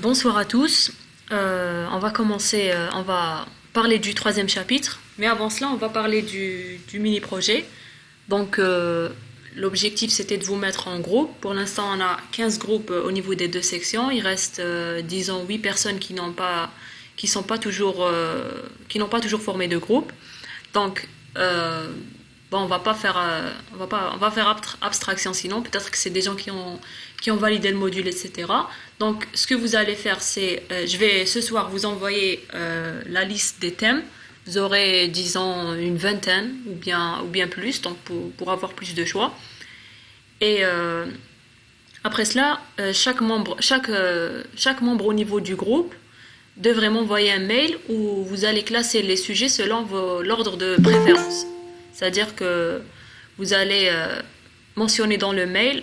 Bonsoir à tous. On va commencer, on va parler du troisième chapitre, mais avant cela, on va parler du mini-projet. Donc, l'objectif, c'était de vous mettre en groupe. Pour l'instant, on a 15 groupes au niveau des deux sections. Il reste, disons, 8 personnes qui sont pas toujours, qui n'ont pas toujours formé de groupe. Donc, bon, on va faire abstraction sinon. Peut-être que c'est des gens qui ont validé le module, etc. Donc, ce que vous allez faire, c'est, je vais ce soir vous envoyer la liste des thèmes. Vous aurez, disons, une vingtaine ou bien plus, donc pour avoir plus de choix. Et après cela, chaque membre au niveau du groupe devrait m'envoyer un mail où vous allez classer les sujets selon l'ordre de préférence. C'est-à-dire que vous allez mentionner dans le mail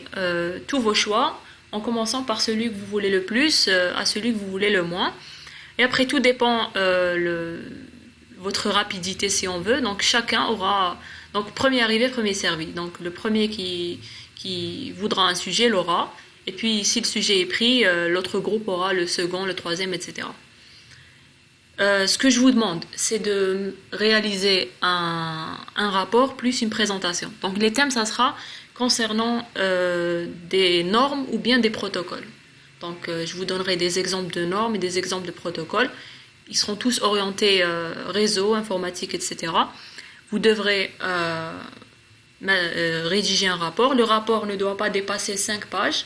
tous vos choix, en commençant par celui que vous voulez le plus à celui que vous voulez le moins. Et après, tout dépend votre rapidité, si on veut. Donc, chacun aura... Donc, premier arrivé, premier servi. Donc, le premier qui voudra un sujet l'aura. Et puis, si le sujet est pris, l'autre groupe aura le second, le troisième, etc. Ce que je vous demande, c'est de réaliser un rapport plus une présentation. Donc, les thèmes, ça sera concernant des normes ou bien des protocoles. Donc, je vous donnerai des exemples de normes et des exemples de protocoles. Ils seront tous orientés réseau, informatique, etc. Vous devrez rédiger un rapport. Le rapport ne doit pas dépasser 5 pages.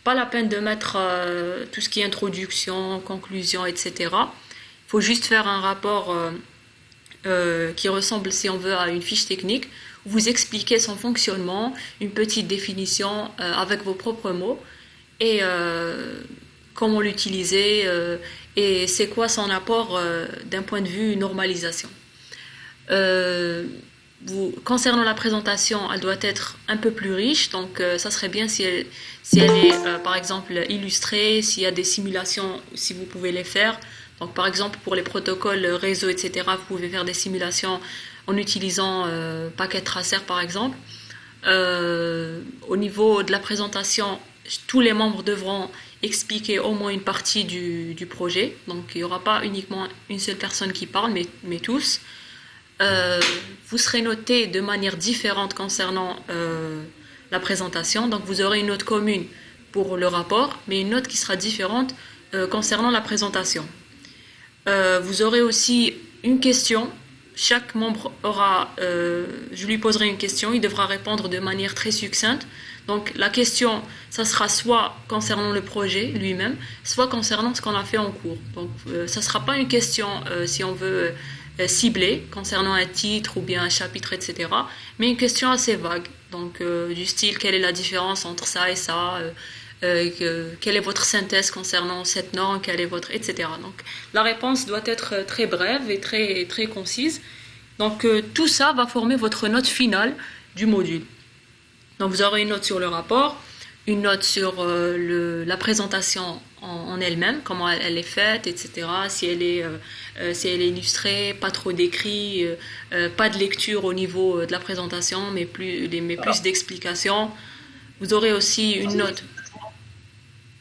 Pas la peine de mettre tout ce qui est introduction, conclusion, etc. Il faut juste faire un rapport qui ressemble, si on veut, à une fiche technique, où vous expliquez son fonctionnement, une petite définition avec vos propres mots, et comment l'utiliser, et c'est quoi son apport d'un point de vue normalisation. Concernant la présentation, elle doit être un peu plus riche, donc ça serait bien si elle est par exemple illustrée, s'il y a des simulations, si vous pouvez les faire. Donc par exemple pour les protocoles réseau, etc., vous pouvez faire des simulations en utilisant Packet Tracer par exemple. Au niveau de la présentation, tous les membres devront expliquer au moins une partie du projet. Donc il n'y aura pas uniquement une seule personne qui parle, mais tous. Vous serez noté de manière différente concernant la présentation. Donc vous aurez une note commune pour le rapport, mais une note qui sera différente concernant la présentation. Vous aurez aussi une question. Chaque membre aura, je lui poserai une question, il devra répondre de manière très succincte. Donc la question, ça sera soit concernant le projet lui-même, soit concernant ce qu'on a fait en cours. Donc ça ne sera pas une question, si on veut, ciblée concernant un titre ou bien un chapitre, etc. Mais une question assez vague. Donc du style, quelle est la différence entre ça et ça quelle est votre synthèse concernant cette norme, quelle est votre, etc. Donc la réponse doit être très brève et très, très concise. Donc tout ça va former votre note finale du module. Donc vous aurez une note sur le rapport, une note sur la présentation en elle-même, comment elle est faite, etc. Si elle est illustrée, pas trop d'écrit, pas de lecture au niveau de la présentation, mais plus d'explications. Vous aurez aussi une note.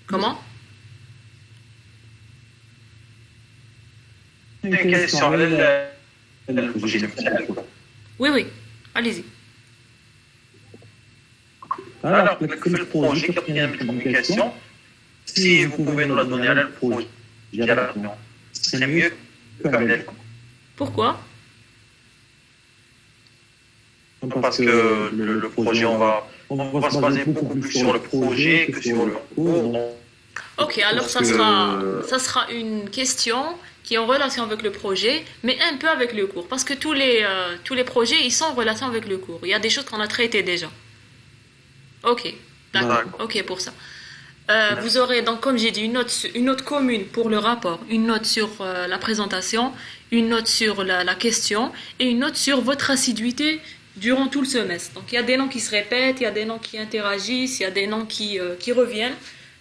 Comment? Une question. Oui, allez-y. Alors, le projet quatrième de communication, si vous pouvez nous la donner à le projet, c'est mieux qu'avec. Pourquoi? Parce que le projet, on va se baser beaucoup plus sur le projet que sur le cours. Ok, alors ça sera une question qui est en relation avec le projet, mais un peu avec le cours. Parce que tous les projets, ils sont en relation avec le cours. Il y a des choses qu'on a traitées déjà. Ok, d'accord. Ok pour ça. Vous aurez donc, comme j'ai dit, une note commune pour le rapport, une note sur la présentation, une note sur la question et une note sur votre assiduité durant tout le semestre. Donc il y a des noms qui se répètent, il y a des noms qui interagissent, il y a des noms qui reviennent.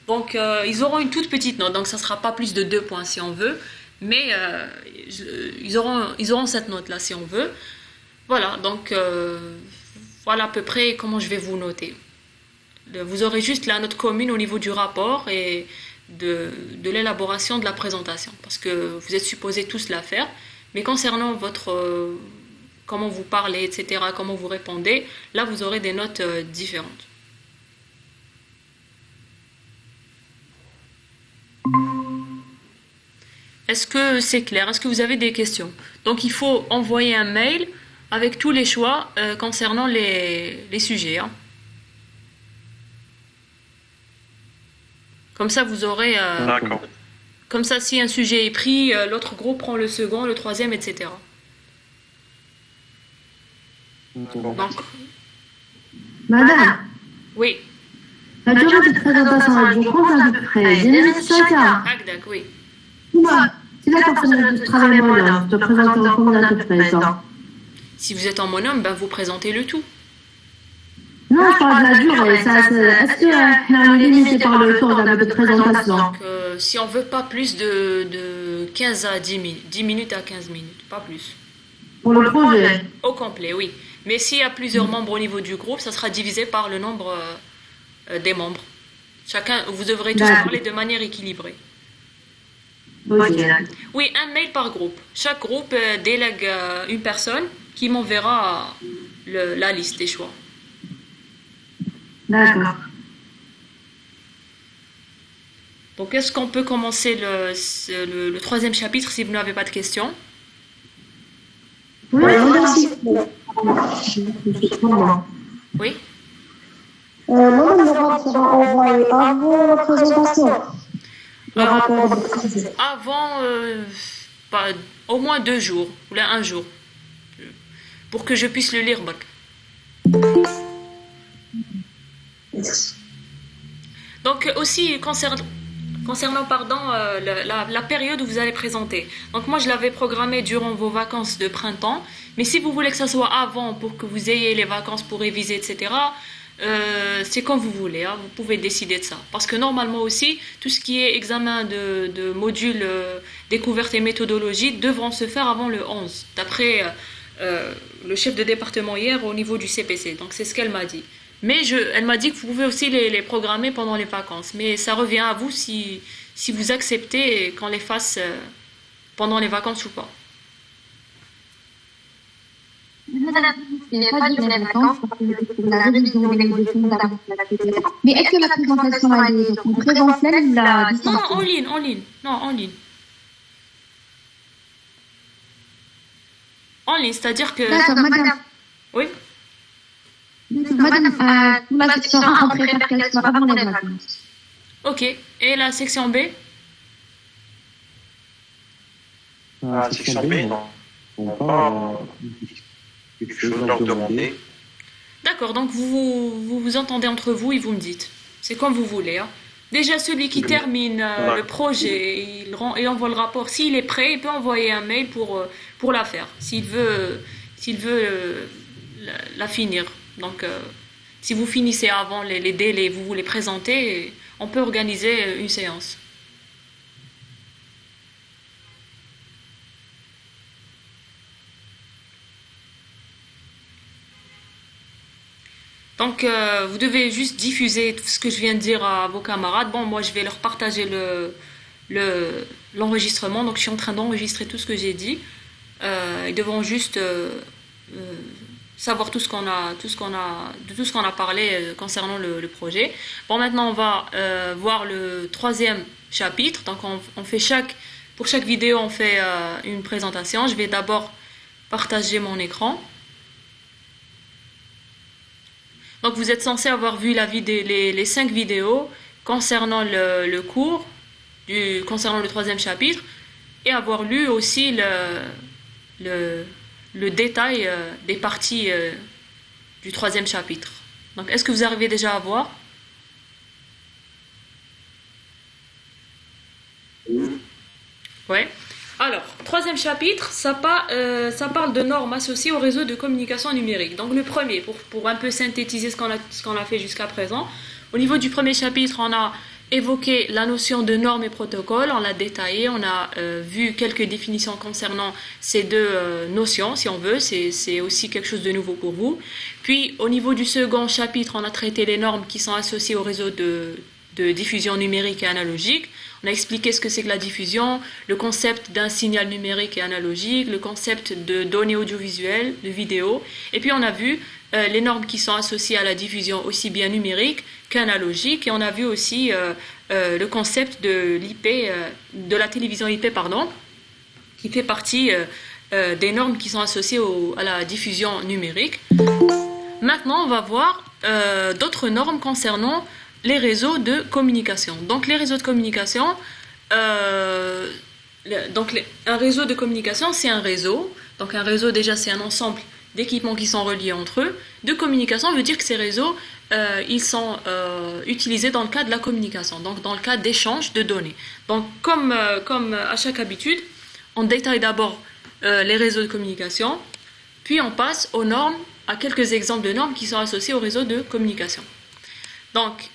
Donc ils auront une toute petite note, donc ça ne sera pas plus de 2 points si on veut, mais ils auront cette note-là si on veut. Voilà, donc voilà à peu près comment je vais vous noter. Vous aurez juste la note commune au niveau du rapport et de l'élaboration de la présentation, parce que vous êtes supposés tous la faire. Mais concernant votre comment vous parlez, etc., comment vous répondez, là vous aurez des notes différentes. Est-ce que c'est clair? Est-ce que vous avez des questions? Donc il faut envoyer un mail avec tous les choix concernant les sujets. Hein. Comme ça, vous aurez... D'accord. Comme ça, si un sujet est pris, l'autre groupe prend le second, le troisième, etc. Donc, Madame, oui. la durée de présentation elle dure combien à peu près 10 minutes chacun. Agdak, oui. Si la personne de travail moyen, de présenter en combien à peu près ça? Si vous êtes en monome, ben vous présentez le tout. Non, je parle de la durée. Est-ce qu'on est limité par le temps de présentation? Donc, si on veut pas plus de 15 à 10 minutes, 10 minutes à 15 minutes, pas plus. Pour le projet? Au complet, oui. Mais s'il y a plusieurs membres au niveau du groupe, ça sera divisé par le nombre des membres. Chacun, vous devrez tous parler de manière équilibrée. Ok. Oui, un mail par groupe. Chaque groupe délègue une personne qui m'enverra la liste des choix. D'accord. Donc, est-ce qu'on peut commencer le troisième chapitre si vous n'avez pas de questions? Oui, merci. Oui. Moi, le rapport sera envoyé avant la présentation. Le rapport de projet. Avant, au moins 2 jours, ou là 1 jour, pour que je puisse le lire. Donc aussi concernant la période où vous allez présenter. Donc moi je l'avais programmé durant vos vacances de printemps, mais si vous voulez que ça soit avant pour que vous ayez les vacances pour réviser, etc., c'est comme vous voulez, hein, vous pouvez décider de ça. Parce que normalement aussi, tout ce qui est examen de modules découverte et méthodologie devront se faire avant le 11, d'après le chef de département hier au niveau du CPC. Donc c'est ce qu'elle m'a dit. Mais elle m'a dit que vous pouvez aussi les programmer pendant les vacances. Mais ça revient à vous si vous acceptez qu'on les fasse pendant les vacances ou pas. Mais est-ce que la présentation est en présentiel ou la distance? Non, en ligne. Non, en ligne. En ligne, c'est-à-dire que... D'accord, madame. Oui. Madame, pour la section 1, on préfère qu'elle soit avant les vacances. Ok. Et la section B? La section B, non. On va pas quelque chose leur demander. D'accord, donc vous entendez entre vous et vous me dites. C'est comme vous voulez. Hein. Déjà, celui qui termine le projet, il envoie le rapport. S'il est prêt, il peut envoyer un mail pour la faire, s'il veut la finir. Donc, si vous finissez avant les délais, vous voulez présenter, on peut organiser une séance. Donc, vous devez juste diffuser tout ce que je viens de dire à vos camarades. Bon, moi, je vais leur partager l'enregistrement. Donc, je suis en train d'enregistrer tout ce que j'ai dit. Ils devront juste savoir tout ce qu'on a parlé concernant le projet. Bon, maintenant, on va voir le troisième chapitre. Donc, pour chaque vidéo, on fait une présentation. Je vais d'abord partager mon écran. Donc vous êtes censé avoir vu les 5 vidéos concernant le cours, concernant le troisième chapitre, et avoir lu aussi le détail des parties du troisième chapitre. Donc est-ce que vous arrivez déjà à voir? Ouais. Alors, troisième chapitre, ça parle de normes associées au réseau de communication numérique. Donc le premier, pour un peu synthétiser ce qu'on a fait jusqu'à présent, au niveau du premier chapitre, on a évoqué la notion de normes et protocoles, on l'a détaillé, on a vu quelques définitions concernant ces deux notions, si on veut, c'est aussi quelque chose de nouveau pour vous. Puis au niveau du second chapitre, on a traité les normes qui sont associées au réseau de diffusion numérique et analogique. On a expliqué ce que c'est que la diffusion, le concept d'un signal numérique et analogique, le concept de données audiovisuelles, de vidéos. Et puis on a vu les normes qui sont associées à la diffusion aussi bien numérique qu'analogique. Et on a vu aussi le concept de l'IP, de la télévision IP, pardon, qui fait partie des normes qui sont associées à la diffusion numérique. Maintenant, on va voir d'autres normes concernant les réseaux de communication. Donc les réseaux de communication, un réseau de communication, c'est un réseau. Donc un réseau, déjà, c'est un ensemble d'équipements qui sont reliés entre eux. De communication veut dire que ces réseaux, ils sont utilisés dans le cadre de la communication, donc dans le cadre d'échange de données. Donc comme à chaque habitude, on détaille d'abord les réseaux de communication, puis on passe aux normes, à quelques exemples de normes qui sont associées aux réseaux de communication. Donc,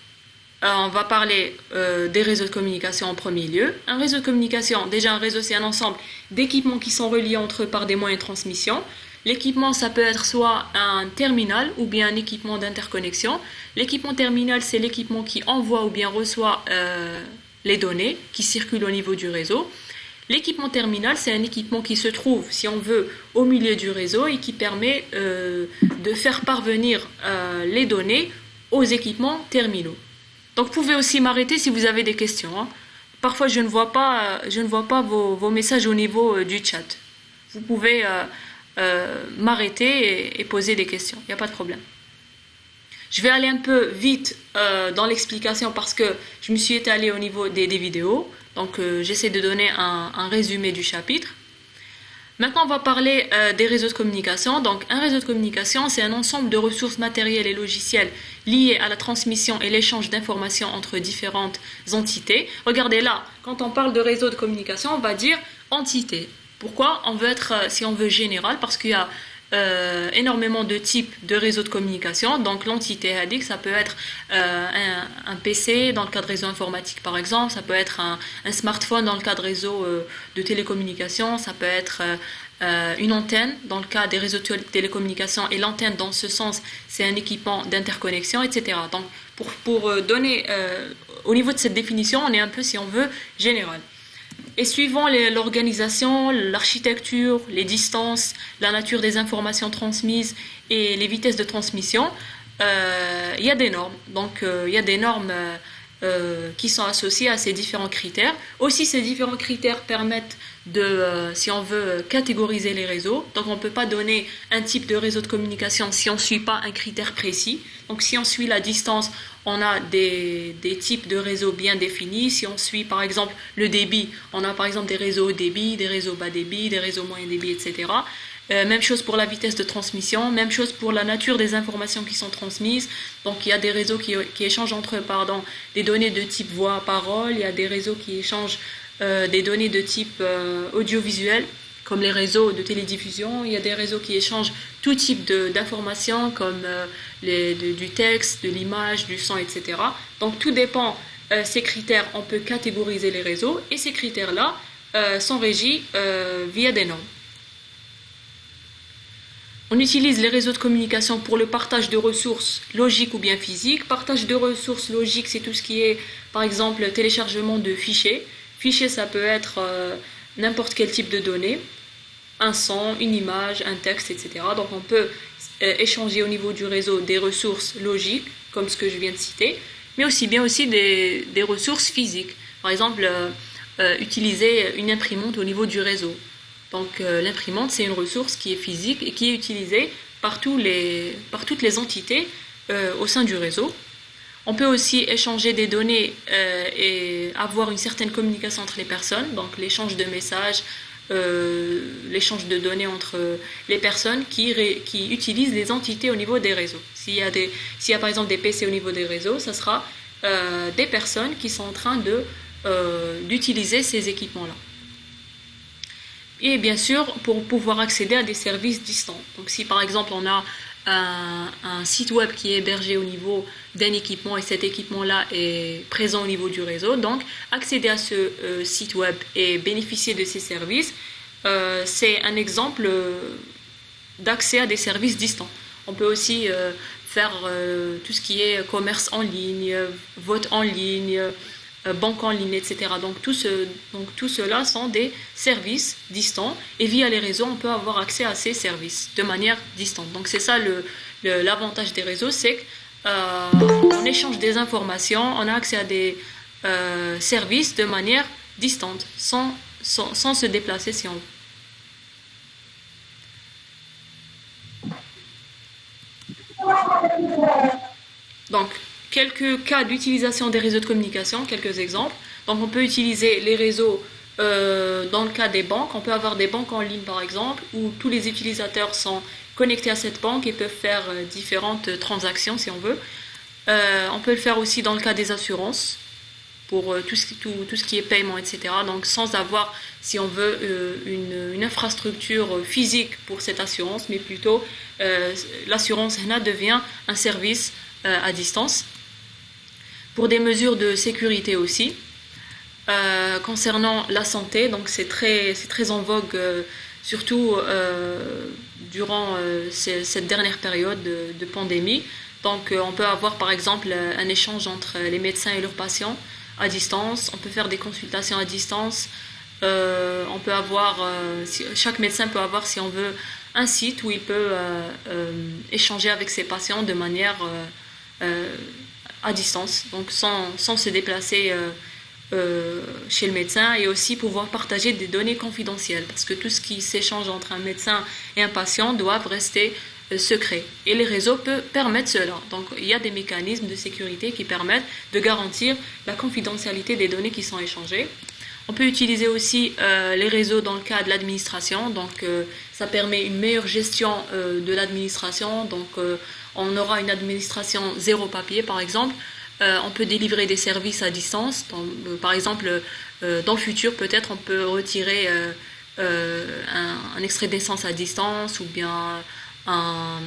on va parler des réseaux de communication en premier lieu. Un réseau de communication, déjà un réseau, c'est un ensemble d'équipements qui sont reliés entre eux par des moyens de transmission. L'équipement, ça peut être soit un terminal ou bien un équipement d'interconnexion. L'équipement terminal, c'est l'équipement qui envoie ou bien reçoit les données qui circulent au niveau du réseau. L'équipement terminal, c'est un équipement qui se trouve, si on veut, au milieu du réseau et qui permet de faire parvenir les données aux équipements terminaux. Donc, vous pouvez aussi m'arrêter si vous avez des questions. Hein. Parfois, je ne vois pas vos messages au niveau du chat. Vous pouvez m'arrêter et poser des questions. Il n'y a pas de problème. Je vais aller un peu vite dans l'explication parce que je me suis étalée au niveau des vidéos. Donc, j'essaie de donner un résumé du chapitre. Maintenant, on va parler des réseaux de communication. Donc, un réseau de communication, c'est un ensemble de ressources matérielles et logicielles liées à la transmission et l'échange d'informations entre différentes entités. Regardez là, quand on parle de réseau de communication, on va dire entité. Pourquoi? On veut être, si on veut, général, parce qu'il y a énormément de types de réseaux de communication. Donc l'entité HADIC, ça peut être un PC dans le cadre réseau informatique par exemple, ça peut être un smartphone dans le cadre réseau de télécommunication, ça peut être une antenne dans le cas des réseaux de télécommunication, et l'antenne dans ce sens c'est un équipement d'interconnexion, etc. Donc pour donner au niveau de cette définition, on est un peu, si on veut, général. Et suivant l'organisation, l'architecture, les distances, la nature des informations transmises et les vitesses de transmission, il y a des normes. Donc il y a des normes qui sont associées à ces différents critères. Aussi, ces différents critères permettent de, si on veut, catégoriser les réseaux. Donc on ne peut pas donner un type de réseau de communication si on ne suit pas un critère précis. Donc si on suit la distance, on a des types de réseaux bien définis. Si on suit par exemple le débit, on a par exemple des réseaux haut débit, des réseaux bas débit, des réseaux moyen débit, etc. Même chose pour la vitesse de transmission, même chose pour la nature des informations qui sont transmises. Donc il y a des réseaux qui échangent entre eux des données de type voix-parole, il y a des réseaux qui échangent des données de type audiovisuel, comme les réseaux de télédiffusion. Il y a des réseaux qui échangent tout type d'informations, comme du texte, de l'image, du son, etc. Donc tout dépend, ces critères, on peut catégoriser les réseaux, et ces critères-là sont régis via des normes. On utilise les réseaux de communication pour le partage de ressources logiques ou bien physiques. Partage de ressources logiques, c'est tout ce qui est, par exemple, téléchargement de fichiers. Fichier, ça peut être n'importe quel type de données, un son, une image, un texte, etc. Donc on peut échanger au niveau du réseau des ressources logiques, comme ce que je viens de citer, mais aussi des ressources physiques. Par exemple, utiliser une imprimante au niveau du réseau. Donc l'imprimante, c'est une ressource qui est physique et qui est utilisée par toutes les entités au sein du réseau. On peut aussi échanger des données et avoir une certaine communication entre les personnes, donc l'échange de messages, l'échange de données entre les personnes qui utilisent les entités au niveau des réseaux. S'il y a par exemple des PC au niveau des réseaux, ça sera des personnes qui sont en train d'utiliser ces équipements-là. Et bien sûr, pour pouvoir accéder à des services distants. Donc si par exemple on a un site web qui est hébergé au niveau d'un équipement et cet équipement-là est présent au niveau du réseau, donc accéder à ce site web et bénéficier de ces services, c'est un exemple d'accès à des services distants. On peut aussi faire tout ce qui est commerce en ligne, vote en ligne, banque en ligne, etc. Donc tout cela sont des services distants et via les réseaux, on peut avoir accès à ces services de manière distante. Donc c'est ça l'avantage des réseaux, c'est qu'on échange des informations, on a accès à des services de manière distante, sans se déplacer si on veut. Donc, quelques cas d'utilisation des réseaux de communication, quelques exemples. Donc, on peut utiliser les réseaux dans le cas des banques. On peut avoir des banques en ligne, par exemple, où tous les utilisateurs sont connectés à cette banque et peuvent faire différentes transactions, si on veut. On peut le faire aussi dans le cas des assurances, pour tout ce qui est paiement, etc. Donc, sans avoir, si on veut, une infrastructure physique pour cette assurance, mais plutôt l'assurance devient un service à distance. Pour des mesures de sécurité aussi. Concernant la santé, donc c'est très en vogue, surtout durant cette dernière période de pandémie. Donc on peut avoir par exemple un échange entre les médecins et leurs patients à distance. On peut faire des consultations à distance. On peut avoir, chaque médecin peut avoir, si on veut, un site où il peut échanger avec ses patients de manière à distance, donc sans se déplacer chez le médecin, et aussi pouvoir partager des données confidentielles, parce que tout ce qui s'échange entre un médecin et un patient doivent rester secrets. Et les réseaux peuvent permettre cela. Donc il y a des mécanismes de sécurité qui permettent de garantir la confidentialité des données qui sont échangées. On peut utiliser aussi les réseaux dans le cas de l'administration, donc ça permet une meilleure gestion de l'administration, donc on aura une administration zéro papier par exemple. On peut délivrer des services à distance, par exemple dans le futur peut-être on peut retirer un extrait de naissance à distance ou bien un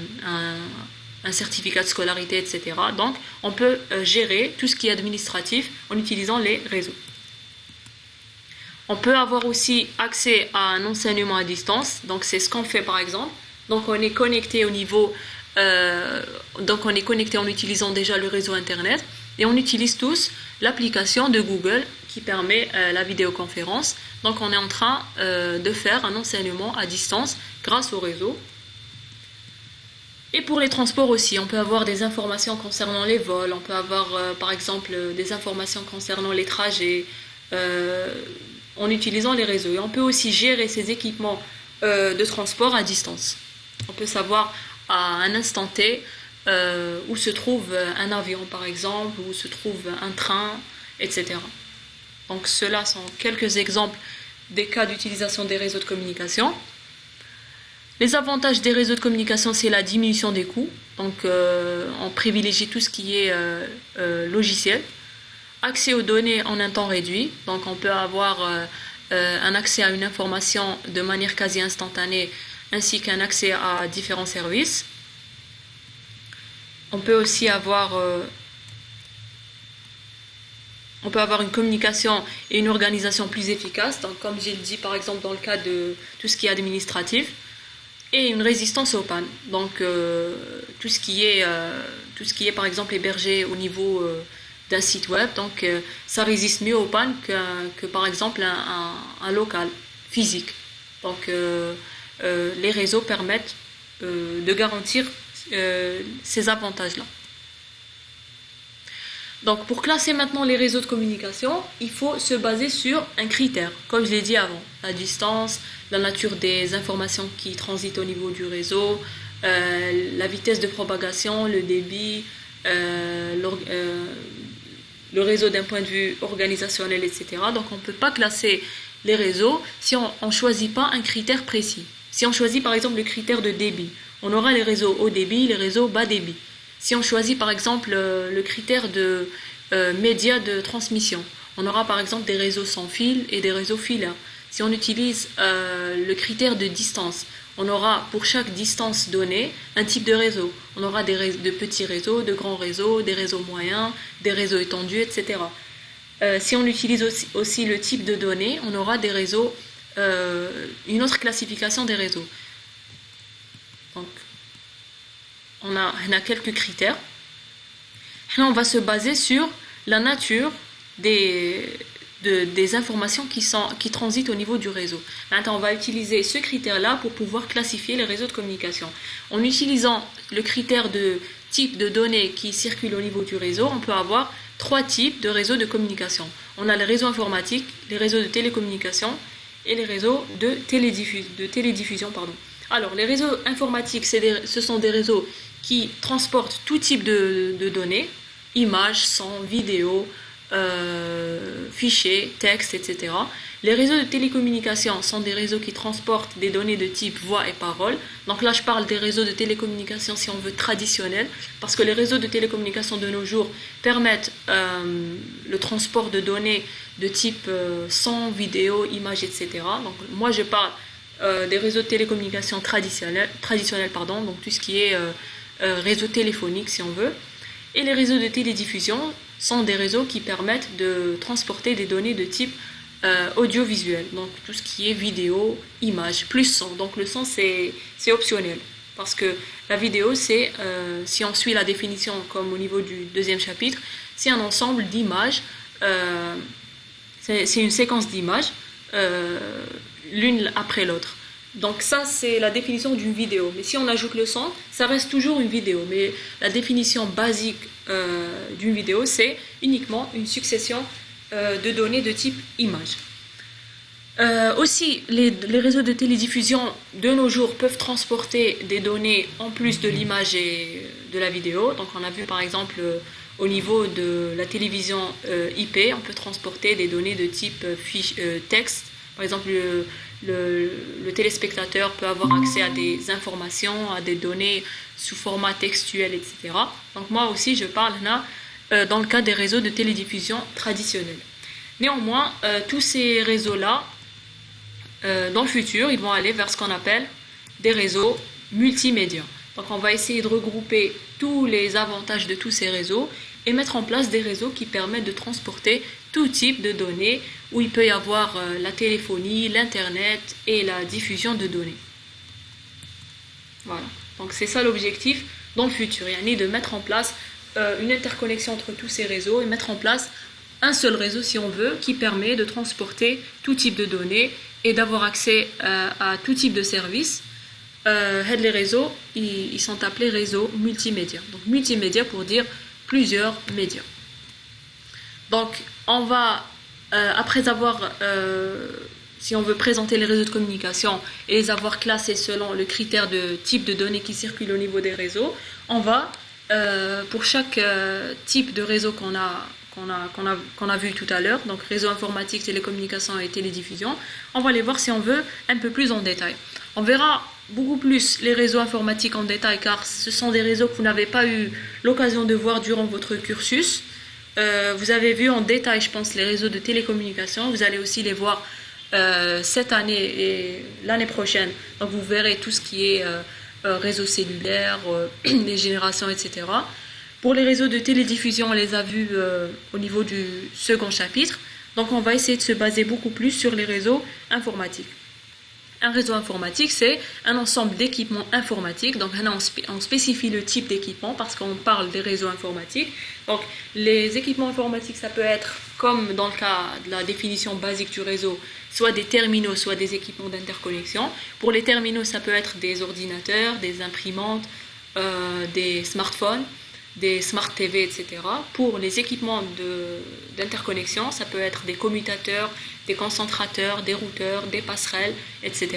certificat de scolarité, etc. Donc on peut gérer tout ce qui est administratif en utilisant les réseaux. On peut avoir aussi accès à un enseignement à distance, donc c'est ce qu'on fait par exemple. Donc on est connecté au niveau, en utilisant déjà le réseau internet, et on utilise tous l'application de Google qui permet la vidéoconférence. Donc on est en train de faire un enseignement à distance grâce au réseau. Et pour les transports aussi, on peut avoir des informations concernant les vols, on peut avoir par exemple des informations concernant les trajets, en utilisant les réseaux. Et on peut aussi gérer ces équipements de transport à distance. On peut savoir à un instant T où se trouve un avion par exemple, où se trouve un train, etc. Donc ceux-là sont quelques exemples des cas d'utilisation des réseaux de communication. Les avantages des réseaux de communication, c'est la diminution des coûts. Donc on privilégie tout ce qui est logiciel. Accès aux données en un temps réduit, donc on peut avoir un accès à une information de manière quasi instantanée, ainsi qu'un accès à différents services. On peut aussi avoir une communication et une organisation plus efficace, donc comme j'ai dit par exemple dans le cas de tout ce qui est administratif, et une résistance aux pannes. Donc tout ce qui est par exemple hébergé au niveau d'un site web, donc ça résiste mieux aux pannes que par exemple un local physique. Donc les réseaux permettent de garantir ces avantages-là. Donc pour classer maintenant les réseaux de communication, il faut se baser sur un critère, comme je l'ai dit avant, la distance, la nature des informations qui transitent au niveau du réseau, la vitesse de propagation, le débit, le réseau d'un point de vue organisationnel, etc. Donc on ne peut pas classer les réseaux si on ne choisit pas un critère précis. Si on choisit par exemple le critère de débit, on aura les réseaux haut débit, les réseaux bas débit. Si on choisit par exemple le critère de médias de transmission, on aura par exemple des réseaux sans fil et des réseaux filaires. si on utilise le critère de distance, on aura pour chaque distance donnée un type de réseau. On aura de petits réseaux, de grands réseaux, des réseaux moyens, des réseaux étendus, etc. Si on utilise aussi le type de données, on aura des réseaux, une autre classification des réseaux. Donc, on a quelques critères. Là, on va se baser sur la nature des informations qui transitent au niveau du réseau. Maintenant, on va utiliser ce critère-là pour pouvoir classifier les réseaux de communication. En utilisant le critère de type de données qui circulent au niveau du réseau, on peut avoir 3 types de réseaux de communication. On a les réseaux informatiques, les réseaux de télécommunication et les réseaux de télédiffusion. Alors, les réseaux informatiques, ce sont des réseaux qui transportent tout type de données, images, sons, vidéos, fichiers, textes, etc. Les réseaux de télécommunication sont des réseaux qui transportent des données de type voix et parole. Donc là, je parle des réseaux de télécommunication, si on veut, traditionnels, parce que les réseaux de télécommunication de nos jours permettent le transport de données de type son, vidéo, images, etc. Donc moi, je parle des réseaux de télécommunication traditionnels, donc tout ce qui est réseau téléphonique, si on veut. Et les réseaux de télédiffusion sont des réseaux qui permettent de transporter des données de type audiovisuel, donc tout ce qui est vidéo, image, plus son. Donc le son, c'est optionnel, parce que la vidéo, c'est, si on suit la définition comme au niveau du 2e chapitre, c'est un ensemble d'images, c'est une séquence d'images, l'une après l'autre. Donc ça, c'est la définition d'une vidéo. Mais si on ajoute le son, ça reste toujours une vidéo. Mais la définition basique d'une vidéo, c'est uniquement une succession de données de type image. Aussi, les réseaux de télédiffusion de nos jours peuvent transporter des données en plus de l'image et de la vidéo. Donc on a vu par exemple au niveau de la télévision IP, on peut transporter des données de type texte. Par exemple, le téléspectateur peut avoir accès à des informations, à des données sous format textuel, etc. Donc moi aussi, je parle là dans le cas des réseaux de télédiffusion traditionnels. Néanmoins, tous ces réseaux-là, dans le futur, ils vont aller vers ce qu'on appelle des réseaux multimédia. Donc on va essayer de regrouper tous les avantages de tous ces réseaux et mettre en place des réseaux qui permettent de transporter tout type de données, où il peut y avoir la téléphonie, l'internet et la diffusion de données. Voilà, donc c'est ça l'objectif dans le futur, il y a de mettre en place une interconnexion entre tous ces réseaux et mettre en place un seul réseau, si on veut, qui permet de transporter tout type de données et d'avoir accès à tout type de services. Les réseaux, ils sont appelés réseaux multimédia. Donc multimédia pour dire plusieurs médias. Donc on va, après avoir, si on veut présenter les réseaux de communication et les avoir classés selon le critère de type de données qui circulent au niveau des réseaux, on va, pour chaque type de réseau qu'on a vu tout à l'heure, donc réseau informatique, télécommunication et télédiffusion, on va les voir si on veut un peu plus en détail. On verra beaucoup plus les réseaux informatiques en détail, car ce sont des réseaux que vous n'avez pas eu l'occasion de voir durant votre cursus. Vous avez vu en détail, je pense, les réseaux de télécommunication. Vous allez aussi les voir cette année et l'année prochaine. Donc vous verrez tout ce qui est réseau cellulaire, les générations, etc. Pour les réseaux de télédiffusion, on les a vus au niveau du 2e chapitre. Donc on va essayer de se baser beaucoup plus sur les réseaux informatiques. Un réseau informatique, c'est un ensemble d'équipements informatiques. Donc là, on spécifie le type d'équipement parce qu'on parle des réseaux informatiques. Donc les équipements informatiques, ça peut être, comme dans le cas de la définition basique du réseau, soit des terminaux, soit des équipements d'interconnexion. Pour les terminaux, ça peut être des ordinateurs, des imprimantes, des smartphones, des smart TV, etc. Pour les équipements d'interconnexion, ça peut être des commutateurs, des concentrateurs, des routeurs, des passerelles, etc.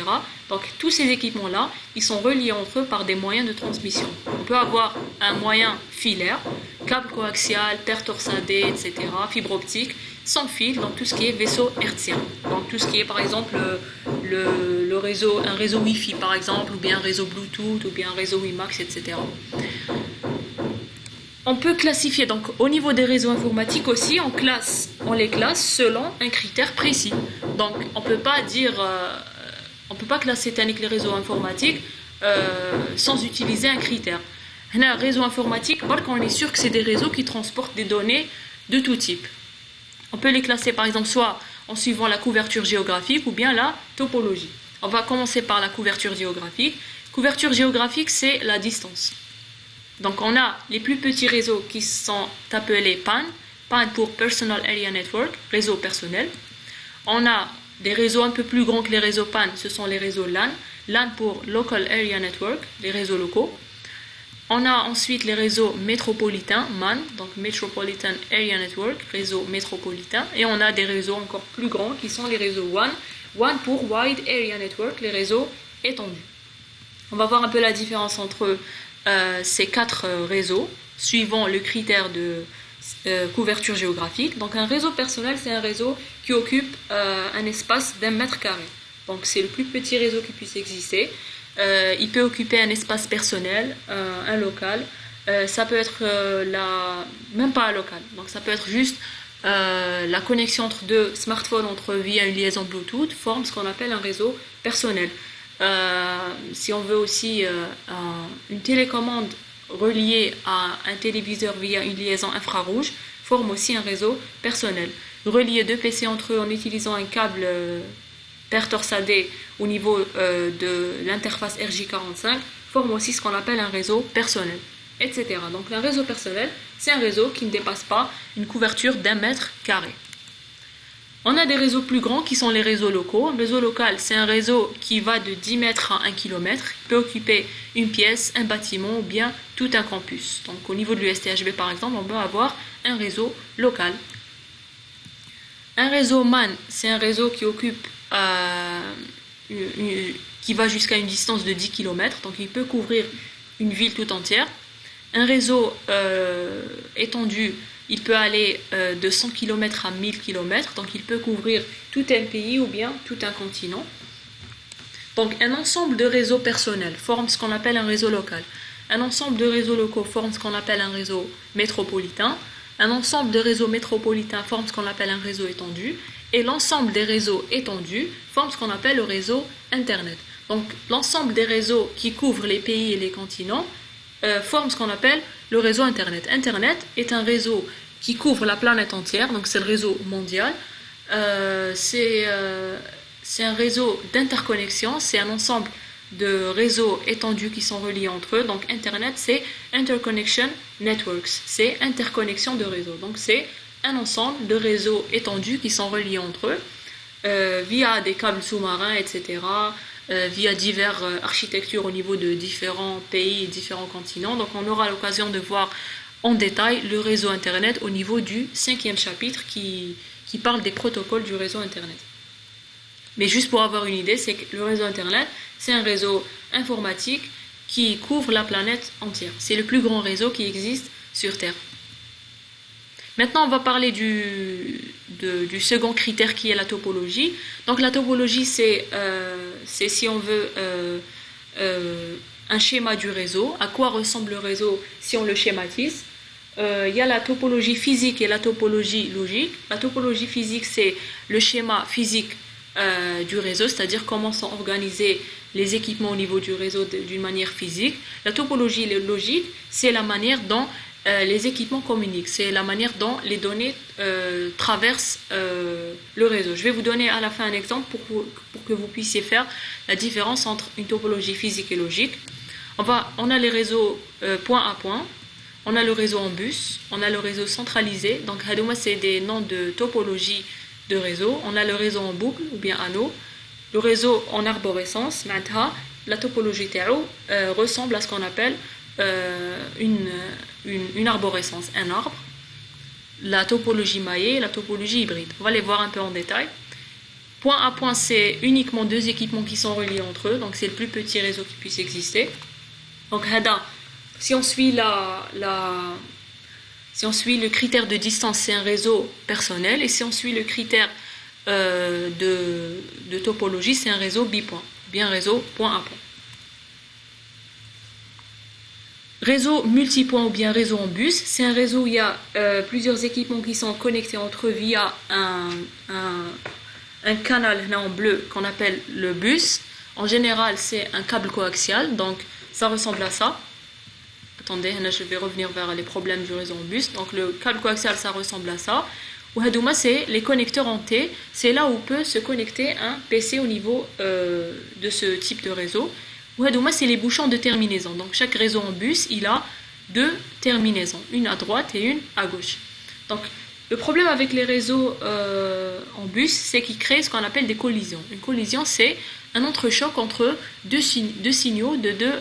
Donc tous ces équipements-là, ils sont reliés entre eux par des moyens de transmission. On peut avoir un moyen filaire, câble coaxial, paire torsadée, etc., fibre optique, sans fil, donc tout ce qui est vaisseau hertzien. Donc tout ce qui est par exemple le réseau, un réseau Wi-Fi par exemple, ou bien un réseau Bluetooth, ou bien un réseau WiMAX, etc. On peut classifier, donc au niveau des réseaux informatiques aussi, on les classe selon un critère précis. Donc, on peut pas dire, on peut pas classer les réseaux informatiques sans utiliser un critère. Un réseau informatique, on est sûr que c'est des réseaux qui transportent des données de tout type. On peut les classer par exemple soit en suivant la couverture géographique ou bien la topologie. On va commencer par la couverture géographique. Couverture géographique, c'est la distance. Donc on a les plus petits réseaux qui sont appelés PAN, PAN pour Personal Area Network, réseau personnel. On a des réseaux un peu plus grands que les réseaux PAN, ce sont les réseaux LAN, LAN pour Local Area Network, les réseaux locaux. On a ensuite les réseaux métropolitains, MAN, donc Metropolitan Area Network, réseau métropolitain. Et on a des réseaux encore plus grands qui sont les réseaux WAN, WAN pour Wide Area Network, les réseaux étendus. On va voir un peu la différence entre ces quatre réseaux, suivant le critère de couverture géographique. Donc un réseau personnel, c'est un réseau qui occupe un espace d'1 mètre carré. Donc c'est le plus petit réseau qui puisse exister. Il peut occuper un espace personnel, un local. Ça peut être même pas un local. Donc ça peut être juste la connexion entre deux smartphones via une liaison Bluetooth forme ce qu'on appelle un réseau personnel. Si on veut aussi une télécommande reliée à un téléviseur via une liaison infrarouge, forme aussi un réseau personnel. Relier deux PC entre eux en utilisant un câble paire torsadée au niveau de l'interface RJ45 forme aussi ce qu'on appelle un réseau personnel, etc. Donc un réseau personnel, c'est un réseau qui ne dépasse pas une couverture d'1 mètre carré. On a des réseaux plus grands qui sont les réseaux locaux. Un réseau local, c'est un réseau qui va de 10 mètres à 1 km. Il peut occuper une pièce, un bâtiment ou bien tout un campus. Donc au niveau de l'USTHB par exemple, on peut avoir un réseau local. Un réseau MAN, c'est un réseau qui occupe qui va jusqu'à une distance de 10 km. Donc il peut couvrir une ville tout entière. Un réseau étendu, il peut aller de 100 km à 1000 km, donc il peut couvrir tout un pays ou bien tout un continent. Donc un ensemble de réseaux personnels forme ce qu'on appelle un réseau local. Un ensemble de réseaux locaux forme ce qu'on appelle un réseau métropolitain. Un ensemble de réseaux métropolitains forme ce qu'on appelle un réseau étendu. Et l'ensemble des réseaux étendus forme ce qu'on appelle le réseau Internet. Donc l'ensemble des réseaux qui couvrent les pays et les continents forme ce qu'on appelle le réseau Internet. Internet est un réseau qui couvre la planète entière, donc c'est le réseau mondial. C'est un réseau d'interconnexion, c'est un ensemble de réseaux étendus qui sont reliés entre eux. Donc Internet, c'est Interconnection Networks, c'est interconnexion de réseaux. Donc c'est un ensemble de réseaux étendus qui sont reliés entre eux via des câbles sous-marins, etc., via diverses architectures au niveau de différents pays et différents continents. Donc on aura l'occasion de voir en détail le réseau Internet au niveau du 5e chapitre qui parle des protocoles du réseau Internet. Mais juste pour avoir une idée, c'est que le réseau Internet, c'est un réseau informatique qui couvre la planète entière. C'est le plus grand réseau qui existe sur Terre. Maintenant, on va parler du second critère qui est la topologie. Donc la topologie, c'est si on veut un schéma du réseau. À quoi ressemble le réseau si on le schématise? Il y a la topologie physique et la topologie logique. La topologie physique, c'est le schéma physique du réseau, c'est-à-dire comment sont organisés les équipements au niveau du réseau d'une manière physique. La topologie logique, c'est la manière dont les équipements communiquent, c'est la manière dont les données traversent le réseau. Je vais vous donner à la fin un exemple pour que vous puissiez faire la différence entre une topologie physique et logique. On a les réseaux point à point, on a le réseau en bus, on a le réseau centralisé. Donc hadouma, c'est des noms de topologie de réseau. On a le réseau en boucle ou bien anneau, le réseau en arborescence. La topologie TAO ressemble à ce qu'on appelle une arborescence, un arbre. La topologie maillée, la topologie hybride. On va les voir un peu en détail. Point à point, c'est uniquement deux équipements qui sont reliés entre eux, donc c'est le plus petit réseau qui puisse exister. Donc si on suit le critère de distance, c'est un réseau personnel, et si on suit le critère de topologie, c'est un réseau bipoint, bien réseau point à point. Réseau multipoint ou bien réseau en bus, c'est un réseau où il y a plusieurs équipements qui sont connectés entre eux via un canal là en bleu qu'on appelle le bus. En général, c'est un câble coaxial, donc ça ressemble à ça. Attendez, je vais revenir vers les problèmes du réseau en bus. Donc le câble coaxial, ça ressemble à ça. Ou hadouma, c'est les connecteurs en T. C'est là où peut se connecter un PC au niveau de ce type de réseau. Ou hadouma, c'est les bouchons de terminaison. Donc chaque réseau en bus, il a deux terminaisons, une à droite et une à gauche. Donc le problème avec les réseaux en bus, c'est qu'ils créent ce qu'on appelle des collisions. Une collision, c'est un entrechoc entre deux signaux de deux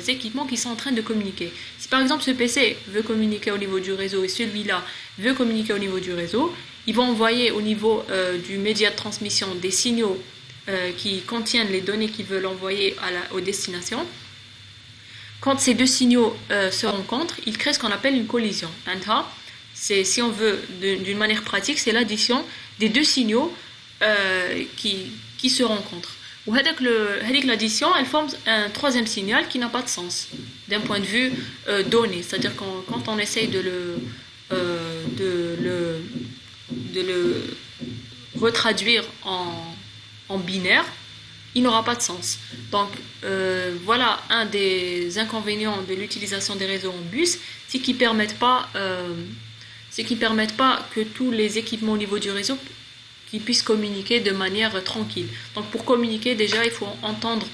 équipements qui sont en train de communiquer. Si par exemple ce PC veut communiquer au niveau du réseau et celui-là veut communiquer au niveau du réseau, ils vont envoyer au niveau du média de transmission des signaux qui contiennent les données qu'ils veulent envoyer aux destinations. Quand ces deux signaux se rencontrent, ils créent ce qu'on appelle une collision. C'est, si on veut, d'une manière pratique, c'est l'addition des deux signaux qui se rencontrent. Ou l'addition, elle forme un troisième signal qui n'a pas de sens d'un point de vue donné. C'est-à-dire quand on essaye de le retraduire en binaire, il n'aura pas de sens. Donc voilà un des inconvénients de l'utilisation des réseaux en bus, c'est qu'ils ne permettent pas que tous les équipements au niveau du réseau qu'ils puissent communiquer de manière tranquille. Donc pour communiquer, déjà, il faut entendre,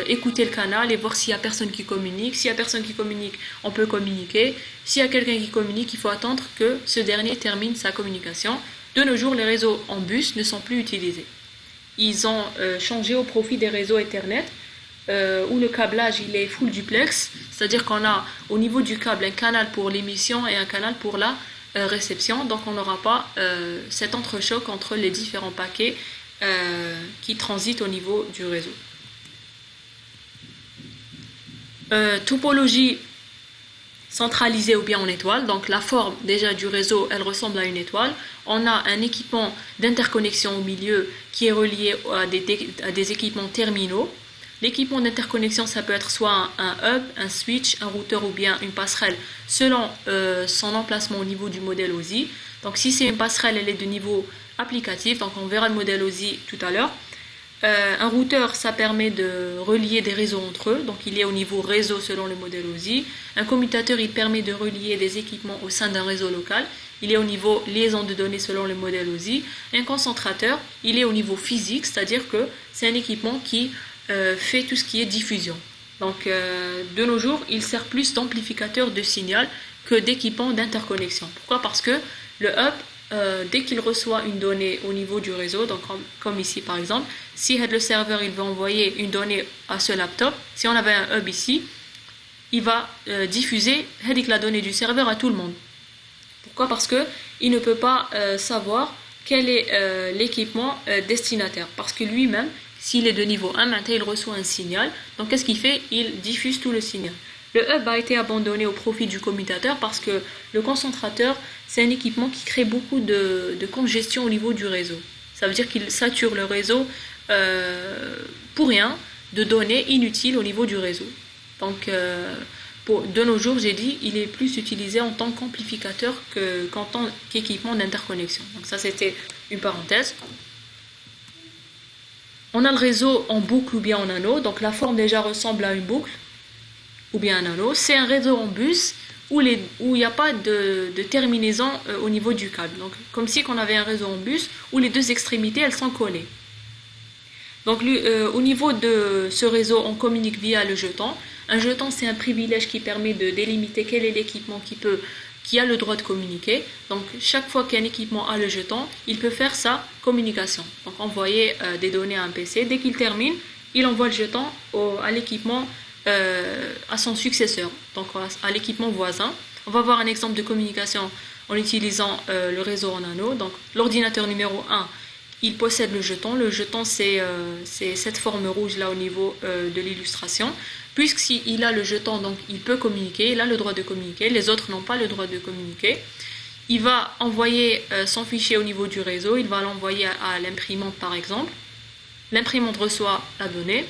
écouter le canal et voir s'il n'y a personne qui communique. S'il n'y a personne qui communique, on peut communiquer. S'il y a quelqu'un qui communique, il faut attendre que ce dernier termine sa communication. De nos jours, les réseaux en bus ne sont plus utilisés. Ils ont changé au profit des réseaux Ethernet, où le câblage il est full duplex, c'est-à-dire qu'on a au niveau du câble un canal pour l'émission et un canal pour la réception, donc on n'aura pas cet entrechoc entre les différents paquets qui transitent au niveau du réseau. Topologie centralisée ou bien en étoile, donc la forme déjà du réseau elle ressemble à une étoile. On a un équipement d'interconnexion au milieu qui est relié à des équipements terminaux. L'équipement d'interconnexion, ça peut être soit un hub, un switch, un routeur ou bien une passerelle selon son emplacement au niveau du modèle OSI. Donc si c'est une passerelle, elle est de niveau applicatif, donc on verra le modèle OSI tout à l'heure. Un routeur, ça permet de relier des réseaux entre eux, donc il est au niveau réseau selon le modèle OSI. Un commutateur, il permet de relier des équipements au sein d'un réseau local. Il est au niveau liaison de données selon le modèle OSI. Un concentrateur, il est au niveau physique, c'est-à-dire que c'est un équipement qui fait tout ce qui est diffusion. Donc de nos jours, il sert plus d'amplificateur de signal que d'équipement d'interconnexion. Pourquoi? Parce que le hub, dès qu'il reçoit une donnée au niveau du réseau, donc comme ici par exemple, si le serveur il veut envoyer une donnée à ce laptop, si on avait un hub ici, il va diffuser la donnée du serveur à tout le monde. Pourquoi? Parce que il ne peut pas savoir quel est l'équipement destinataire, parce que lui-même, s'il est de niveau 1, maintenant il reçoit un signal. Donc qu'est-ce qu'il fait? Il diffuse tout le signal. Le hub a été abandonné au profit du commutateur parce que le concentrateur, c'est un équipement qui crée beaucoup de congestion au niveau du réseau. Ça veut dire qu'il sature le réseau pour rien, de données inutiles au niveau du réseau. Donc de nos jours, j'ai dit, il est plus utilisé en tant qu'amplificateur qu'en tant qu'équipement d'interconnexion. Donc ça, c'était une parenthèse. On a le réseau en boucle ou bien en anneau. Donc la forme déjà ressemble à une boucle ou bien un anneau. C'est un réseau en bus où il n'y a pas de terminaison au niveau du câble. Donc comme si on avait un réseau en bus où les deux extrémités elles sont collées. Donc au niveau de ce réseau, on communique via le jeton. Un jeton, c'est un privilège qui permet de délimiter quel est l'équipement qui a le droit de communiquer. Donc chaque fois qu'un équipement a le jeton, il peut faire sa communication. Donc envoyer des données à un PC. Dès qu'il termine, il envoie le jeton à l'équipement, à son successeur, donc à l'équipement voisin. On va voir un exemple de communication en utilisant le réseau en anneau. Donc l'ordinateur numéro 1, il possède le jeton. Le jeton, c'est cette forme rouge là au niveau de l'illustration. Puisqu'il a le jeton, donc il peut communiquer, il a le droit de communiquer, les autres n'ont pas le droit de communiquer. Il va envoyer son fichier au niveau du réseau, il va l'envoyer à l'imprimante par exemple. L'imprimante reçoit la donnée.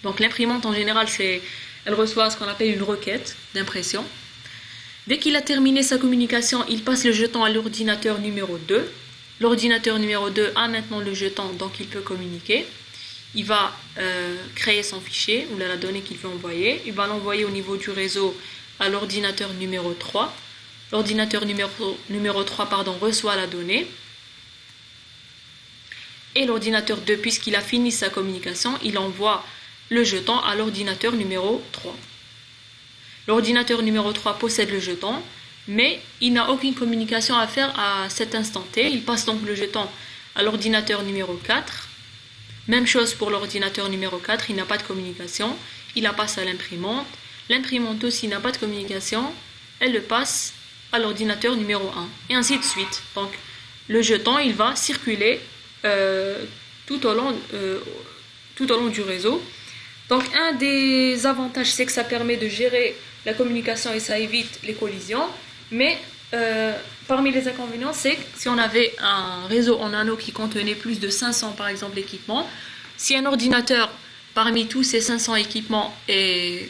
Donc l'imprimante en général, elle reçoit ce qu'on appelle une requête d'impression. Dès qu'il a terminé sa communication, il passe le jeton à l'ordinateur numéro 2. L'ordinateur numéro 2 a maintenant le jeton, donc il peut communiquer. Il va créer son fichier, ou la donnée qu'il veut envoyer. Il va l'envoyer au niveau du réseau à l'ordinateur numéro 3. L'ordinateur numéro 3 reçoit la donnée. Et l'ordinateur 2, puisqu'il a fini sa communication, il envoie le jeton à l'ordinateur numéro 3. L'ordinateur numéro 3 possède le jeton, mais il n'a aucune communication à faire à cet instant T. Il passe donc le jeton à l'ordinateur numéro 4. Même chose pour l'ordinateur numéro 4, il n'a pas de communication. Il la passe à l'imprimante. L'imprimante aussi n'a pas de communication. Elle le passe à l'ordinateur numéro 1. Et ainsi de suite. Donc le jeton, il va circuler tout au long du réseau. Donc un des avantages, c'est que ça permet de gérer la communication et ça évite les collisions. Mais parmi les inconvénients, c'est que si on avait un réseau en anneau qui contenait plus de 500 par exemple équipements, si un ordinateur parmi tous ces 500 équipements est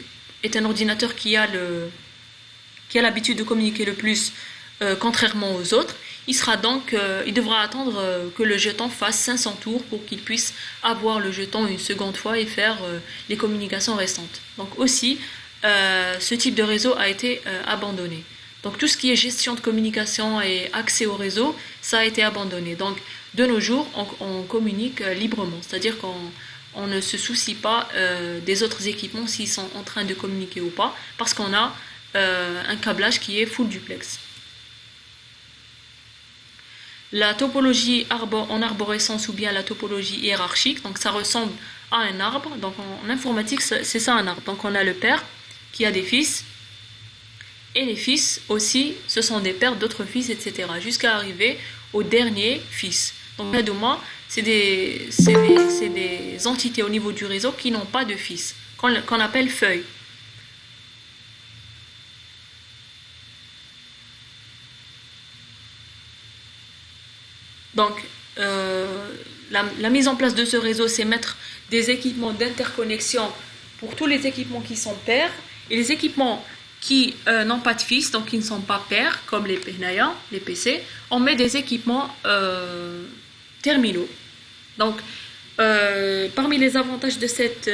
un ordinateur qui a l'habitude de communiquer le plus contrairement aux autres, il devra attendre que le jeton fasse 500 tours pour qu'il puisse avoir le jeton une seconde fois et faire les communications restantes. Donc aussi, ce type de réseau a été abandonné. Donc tout ce qui est gestion de communication et accès au réseau, ça a été abandonné. Donc de nos jours, on communique librement, c'est-à-dire qu'on ne se soucie pas des autres équipements s'ils sont en train de communiquer ou pas, parce qu'on a un câblage qui est full duplex. La topologie en arborescence ou bien la topologie hiérarchique, donc ça ressemble à un arbre. Donc en informatique, c'est ça un arbre. Donc on a le père qui a des fils, et les fils aussi, ce sont des pères d'autres fils, etc. jusqu'à arriver au dernier fils. Donc près de moi, c'est des entités au niveau du réseau qui n'ont pas de fils, qu'on appelle feuilles. Donc, la mise en place de ce réseau, c'est mettre des équipements d'interconnexion pour tous les équipements qui sont pairs et les équipements qui n'ont pas de fils, donc qui ne sont pas pairs, comme les PNAIA, les PC, on met des équipements terminaux. Donc, parmi les avantages de cette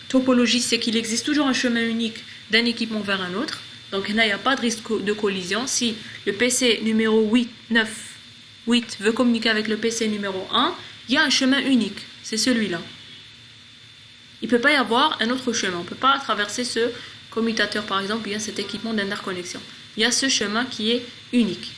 topologie, c'est qu'il existe toujours un chemin unique d'un équipement vers un autre. Donc, il n'y a pas de risque de collision. Si le PC numéro 8 veut communiquer avec le PC numéro 1, il y a un chemin unique, c'est celui-là. Il ne peut pas y avoir un autre chemin, on ne peut pas traverser ce commutateur par exemple, il y a cet équipement d'interconnexion. Il y a ce chemin qui est unique.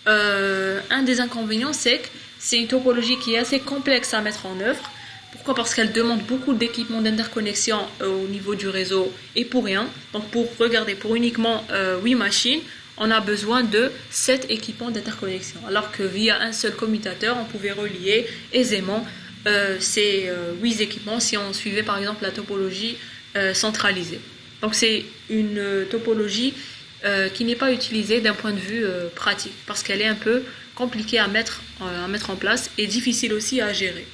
Un des inconvénients, c'est que c'est une topologie qui est assez complexe à mettre en œuvre. Pourquoi ? Parce qu'elle demande beaucoup d'équipements d'interconnexion au niveau du réseau et pour rien. Donc pour uniquement 8 machines, on a besoin de 7 équipements d'interconnexion. Alors que via un seul commutateur, on pouvait relier aisément ces 8 équipements si on suivait par exemple la topologie centralisée. Donc c'est une topologie qui n'est pas utilisée d'un point de vue pratique parce qu'elle est un peu compliquée à mettre en place et difficile aussi à gérer.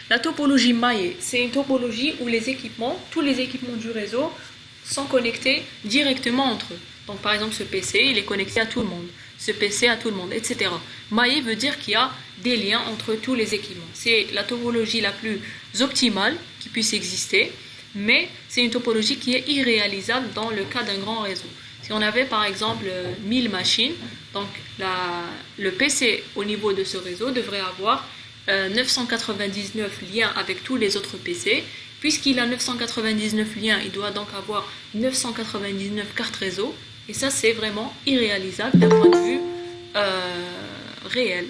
La topologie maillée, c'est une topologie où tous les équipements du réseau sont connectés directement entre eux. Donc par exemple ce PC, il est connecté à tout le monde, ce PC à tout le monde, etc. Maillé veut dire qu'il y a des liens entre tous les équipements. C'est la topologie la plus optimale qui puisse exister, mais c'est une topologie qui est irréalisable dans le cas d'un grand réseau. Si on avait par exemple 1000 machines, donc le PC au niveau de ce réseau devrait avoir 999 liens avec tous les autres PC. Puisqu'il a 999 liens, il doit donc avoir 999 cartes réseau. Et ça, c'est vraiment irréalisable d'un point de vue réel.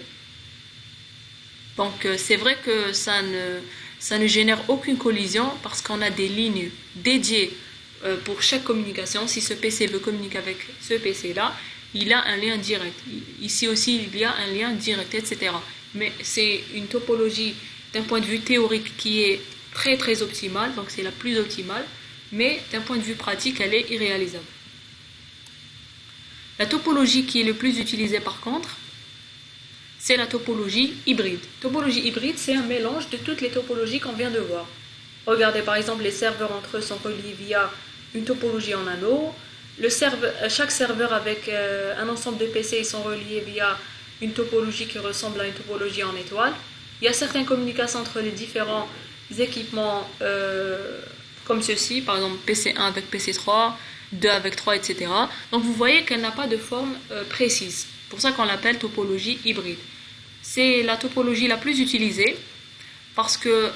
Donc, c'est vrai que ça ne génère aucune collision parce qu'on a des lignes dédiées pour chaque communication. Si ce PC veut communiquer avec ce PC-là, il a un lien direct. Ici aussi, il y a un lien direct, etc. Mais c'est une topologie d'un point de vue théorique qui est très très optimale, donc c'est la plus optimale, mais d'un point de vue pratique, elle est irréalisable. La topologie qui est le plus utilisée par contre, c'est la topologie hybride. Topologie hybride, c'est un mélange de toutes les topologies qu'on vient de voir. Regardez par exemple, les serveurs entre eux sont reliés via une topologie en anneau, chaque serveur avec un ensemble de PC, ils sont reliés via une topologie qui ressemble à une topologie en étoile. Il y a certaines communications entre les différents équipements comme ceci, par exemple PC1 avec PC3, 2 avec 3, etc. Donc vous voyez qu'elle n'a pas de forme précise. C'est pour ça qu'on l'appelle topologie hybride. C'est la topologie la plus utilisée parce que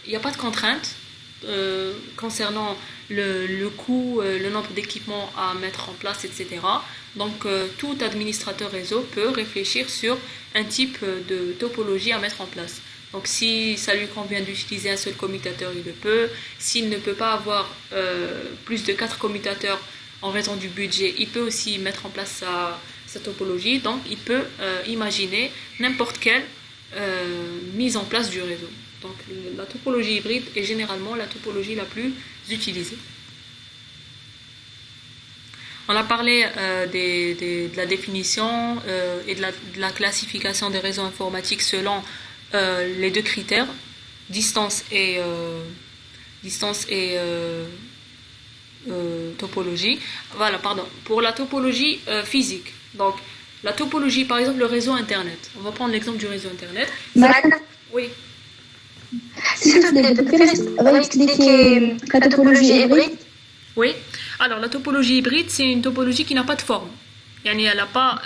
il n'y a pas de contraintes concernant le coût, le nombre d'équipements à mettre en place, etc. Donc tout administrateur réseau peut réfléchir sur un type de topologie à mettre en place. Donc si ça lui convient d'utiliser un seul commutateur, il le peut. S'il ne peut pas avoir plus de 4 commutateurs en raison du budget, il peut aussi mettre en place sa topologie. Donc il peut imaginer n'importe quelle mise en place du réseau. Donc la topologie hybride est généralement la topologie la plus utilisée. On a parlé de la définition et de la classification des réseaux informatiques selon les deux critères, distance et topologie. Voilà, pardon. Pour la topologie physique, donc la topologie, par exemple, le réseau Internet. On va prendre l'exemple du réseau Internet. Oui. Si vous pouvez expliquer la topologie hybride. Oui. Alors la topologie hybride, c'est une topologie qui n'a pas de forme. Elle a pas,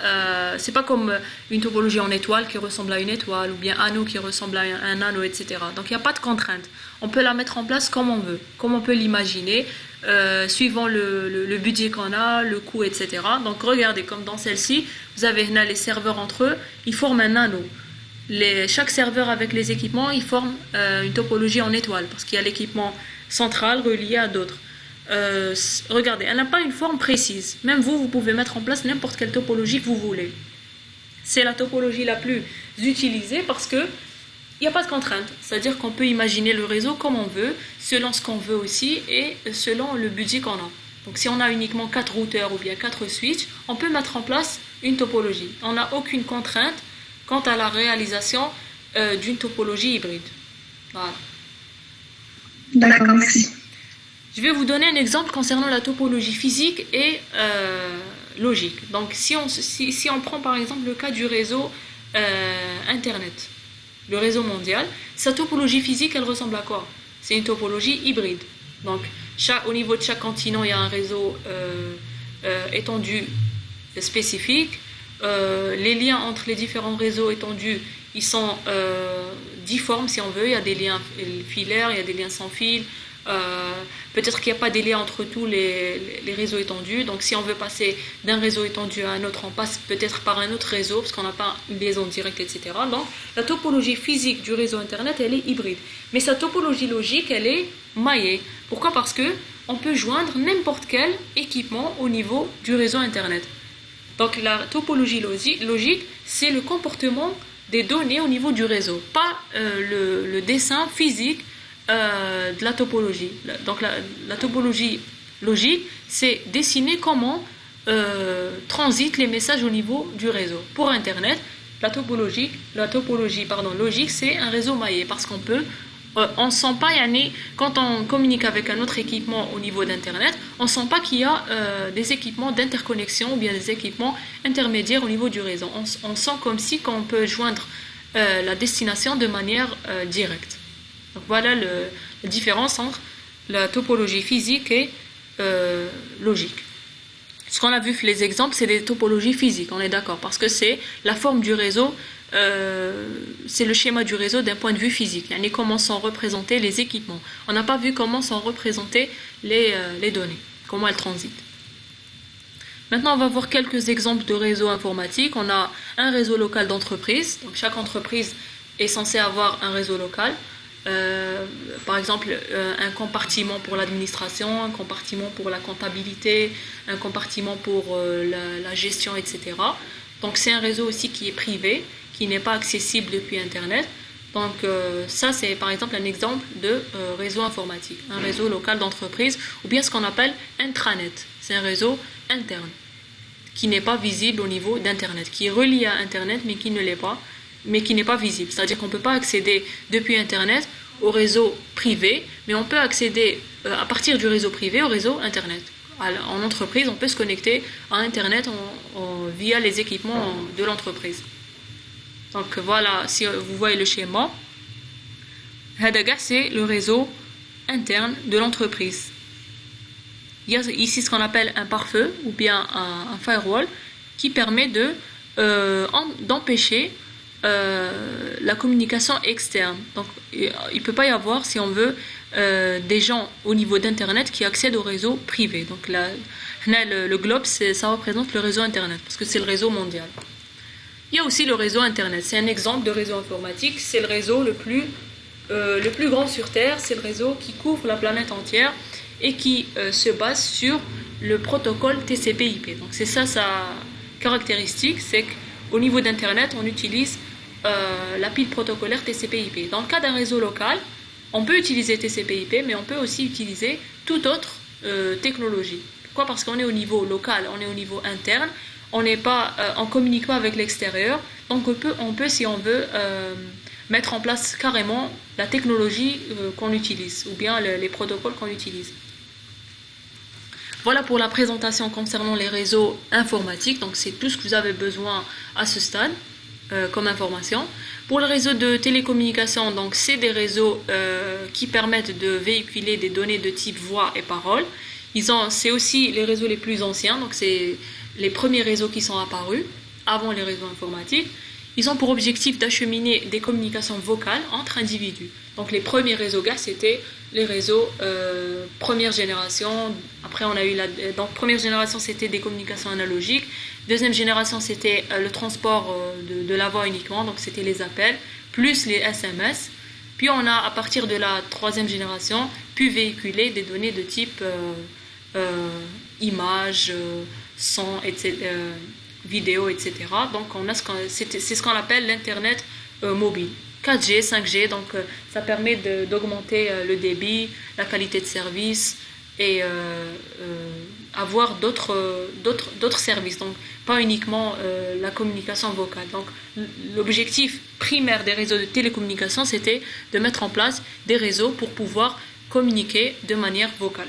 c'est pas comme une topologie en étoile qui ressemble à une étoile ou bien anneau qui ressemble à un anneau, etc. Donc il n'y a pas de contrainte. On peut la mettre en place comme on veut, comme on peut l'imaginer, suivant le budget qu'on a, le coût, etc. Donc regardez, comme dans celle-ci, vous avez les serveurs entre eux, ils forment un anneau. Chaque serveur avec les équipements, ils forment une topologie en étoile parce qu'il y a l'équipement central relié à d'autres. Regardez, elle n'a pas une forme précise. Même vous pouvez mettre en place n'importe quelle topologie que vous voulez. C'est la topologie la plus utilisée parce que il n'y a pas de contrainte. C'est-à-dire qu'on peut imaginer le réseau comme on veut, selon ce qu'on veut aussi et selon le budget qu'on a. Donc si on a uniquement 4 routeurs ou bien 4 switches, on peut mettre en place une topologie. On n'a aucune contrainte quant à la réalisation d'une topologie hybride. Voilà. D'accord, merci. Je vais vous donner un exemple concernant la topologie physique et logique. Donc si on prend par exemple le cas du réseau Internet, le réseau mondial, sa topologie physique, elle ressemble à quoi? C'est une topologie hybride. Donc au niveau de chaque continent, il y a un réseau étendu spécifique. Les liens entre les différents réseaux étendus, ils sont difformes si on veut. Il y a des liens filaires, il y a des liens sans fil. Peut-être qu'il n'y a pas des liens entre tous les réseaux étendus. Donc si on veut passer d'un réseau étendu à un autre, on passe peut-être par un autre réseau parce qu'on n'a pas une liaison directe, etc. Donc la topologie physique du réseau Internet, elle est hybride. Mais sa topologie logique, elle est maillée. Pourquoi? Parce que on peut joindre n'importe quel équipement au niveau du réseau Internet. Donc la topologie logique, c'est le comportement des données au niveau du réseau, pas le dessin physique de la topologie. Donc la topologie logique, c'est dessiner comment transitent les messages au niveau du réseau. Pour Internet, la topologie logique, c'est un réseau maillé parce qu'on peut on sent pas, quand on communique avec un autre équipement au niveau d'Internet, on sent pas qu'il y a des équipements d'interconnexion ou bien des équipements intermédiaires au niveau du réseau. On sent comme si on peut joindre la destination de manière directe. Donc voilà la différence entre la topologie physique et logique. Ce qu'on a vu les exemples, c'est des topologies physiques, on est d'accord, parce que c'est la forme du réseau. C'est le schéma du réseau d'un point de vue physique, comment sont représentés les équipements. On n'a pas vu comment sont représentées les données, comment elles transitent. Maintenant, on va voir quelques exemples de réseaux informatiques. On a un réseau local d'entreprise. Donc, chaque entreprise est censée avoir un réseau local. Par exemple, un compartiment pour l'administration, un compartiment pour la comptabilité, un compartiment pour la gestion, etc. Donc, c'est un réseau aussi qui est privé, qui n'est pas accessible depuis Internet. Donc ça, c'est par exemple un exemple de réseau informatique, un réseau local d'entreprise, ou bien ce qu'on appelle intranet. C'est un réseau interne, qui n'est pas visible au niveau d'Internet, qui est relié à Internet, mais qui ne l'est pas, mais qui n'est pas visible. C'est-à-dire qu'on ne peut pas accéder depuis Internet au réseau privé, mais on peut accéder à partir du réseau privé au réseau Internet. en entreprise, on peut se connecter à Internet via les équipements de l'entreprise. Donc voilà, si vous voyez le schéma, c'est le réseau interne de l'entreprise. Il y a ici ce qu'on appelle un pare-feu ou bien un firewall qui permet d'empêcher la communication externe. Donc il ne peut pas y avoir, si on veut, des gens au niveau d'internet qui accèdent au réseau privé. Donc là, le globe, ça représente le réseau internet parce que c'est le réseau mondial. Il y a aussi le réseau internet, c'est un exemple de réseau informatique, c'est le réseau le plus grand sur Terre, c'est le réseau qui couvre la planète entière et qui se base sur le protocole TCP/IP. Donc c'est ça sa caractéristique, c'est qu'au niveau d'internet, on utilise la pile protocolaire TCP/IP. Dans le cas d'un réseau local, on peut utiliser TCP/IP, mais on peut aussi utiliser toute autre technologie. Pourquoi? Parce qu'on est au niveau local, on est au niveau interne, on communique pas avec l'extérieur, donc on peut, si on veut, mettre en place carrément la technologie qu'on utilise, ou bien les protocoles qu'on utilise. Voilà pour la présentation concernant les réseaux informatiques, donc c'est tout ce que vous avez besoin à ce stade comme information. Pour le réseau de télécommunication, donc c'est des réseaux qui permettent de véhiculer des données de type voix et parole. C'est aussi les réseaux les plus anciens, donc c'est les premiers réseaux qui sont apparus avant les réseaux informatiques. Ils ont pour objectif d'acheminer des communications vocales entre individus. Donc les premiers réseaux c'était les réseaux première génération. Après on a eu donc première génération c'était des communications analogiques. Deuxième génération c'était le transport de la voix uniquement, donc c'était les appels plus les SMS. Puis on a à partir de la troisième génération pu véhiculer des données de type images, son, etc. Vidéo, etc. Donc c'est ce qu'on appelle l'internet mobile. 4G, 5G, donc ça permet d'augmenter le débit, la qualité de service et avoir d'autres services. Donc pas uniquement la communication vocale. Donc l'objectif primaire des réseaux de télécommunication, c'était de mettre en place des réseaux pour pouvoir communiquer de manière vocale.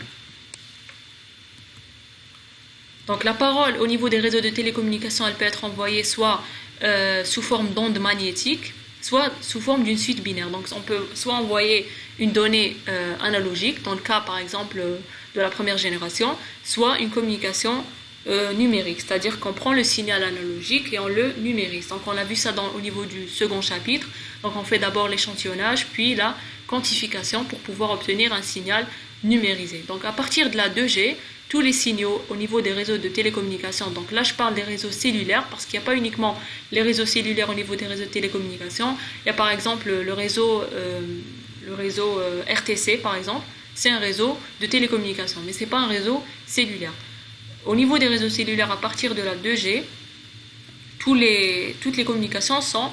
Donc la parole au niveau des réseaux de télécommunication, elle peut être envoyée soit sous forme d'ondes magnétiques, soit sous forme d'une suite binaire. Donc on peut soit envoyer une donnée analogique, dans le cas par exemple de la première génération, soit une communication numérique, c'est-à-dire qu'on prend le signal analogique et on le numérise. Donc on a vu ça au niveau du second chapitre. Donc on fait d'abord l'échantillonnage, puis la quantification pour pouvoir obtenir un signal numérisé. Donc à partir de la 2G, tous les signaux au niveau des réseaux de télécommunication, donc là je parle des réseaux cellulaires parce qu'il n'y a pas uniquement les réseaux cellulaires au niveau des réseaux de télécommunication, il y a par exemple le réseau RTC par exemple, c'est un réseau de télécommunication, mais ce n'est pas un réseau cellulaire. Au niveau des réseaux cellulaires, à partir de la 2G, toutes les communications sont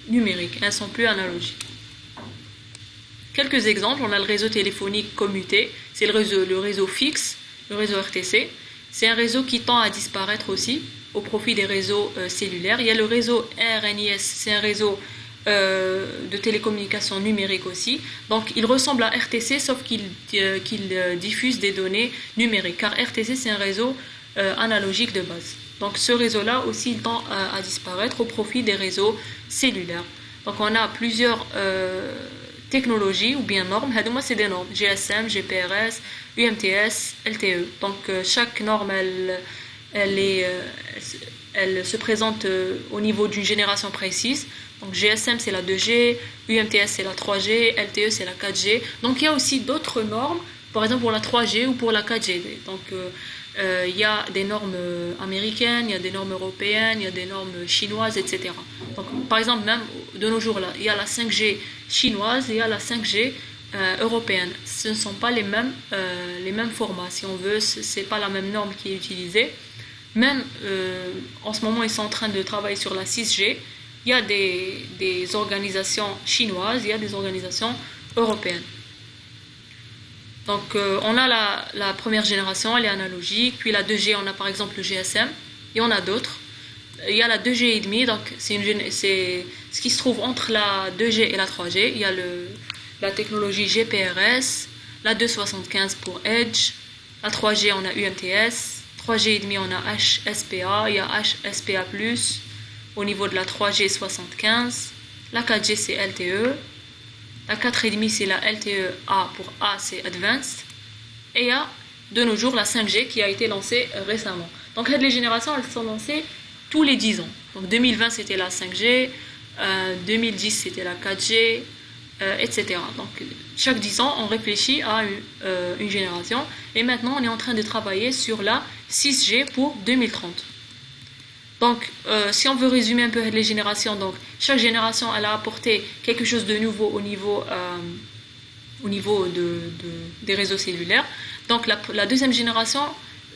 numériques, elles ne sont plus analogiques. Quelques exemples, on a le réseau téléphonique commuté, c'est le réseau fixe, le réseau RTC, c'est un réseau qui tend à disparaître aussi au profit des réseaux cellulaires. Il y a le réseau RNIS, c'est un réseau de télécommunications numériques aussi. Donc il ressemble à RTC sauf qu'il diffuse des données numériques, car RTC c'est un réseau analogique de base. Donc ce réseau-là aussi il tend à disparaître au profit des réseaux cellulaires. Donc on a plusieurs technologies ou bien normes. C'est des normes GSM, GPRS, UMTS, LTE. Donc chaque norme elle se présente au niveau d'une génération précise. Donc GSM c'est la 2G, UMTS c'est la 3G, LTE c'est la 4G. Donc il y a aussi d'autres normes, par exemple pour la 3G ou pour la 4G. Donc il y a des normes américaines, il y a des normes européennes, il y a des normes chinoises, etc. Donc par exemple même de nos jours là, il y a la 5G chinoise et il y a la 5G européenne. Ce ne sont pas les mêmes formats, si on veut, c'est pas la même norme qui est utilisée. Même en ce moment ils sont en train de travailler sur la 6G. Il y a des organisations chinoises, il y a des organisations européennes. Donc on a la première génération, elle est analogique, puis la 2G, on a par exemple le GSM, et on a d'autres. Il y a la 2G et demi, donc c'est ce qui se trouve entre la 2G et la 3G. Il y a la technologie GPRS, la 275 pour Edge, La 3G, on a UMTS. 3G,5, on a HSPA. Il y a HSPA+. Au niveau de la 3G, 75. La 4G, c'est LTE. La 4,5, c'est la LTE-A pour A, c'est Advanced. Et il y a de nos jours la 5G qui a été lancée récemment. Donc les générations, elles sont lancées tous les 10 ans. Donc 2020, c'était la 5G. 2010, c'était la 4G. Etc. Donc chaque 10 ans, on réfléchit à une génération. Et maintenant, on est en train de travailler sur la 6G pour 2030. Donc, si on veut résumer un peu les générations, donc chaque génération, elle a apporté quelque chose de nouveau au niveau des réseaux cellulaires. Donc, la deuxième génération,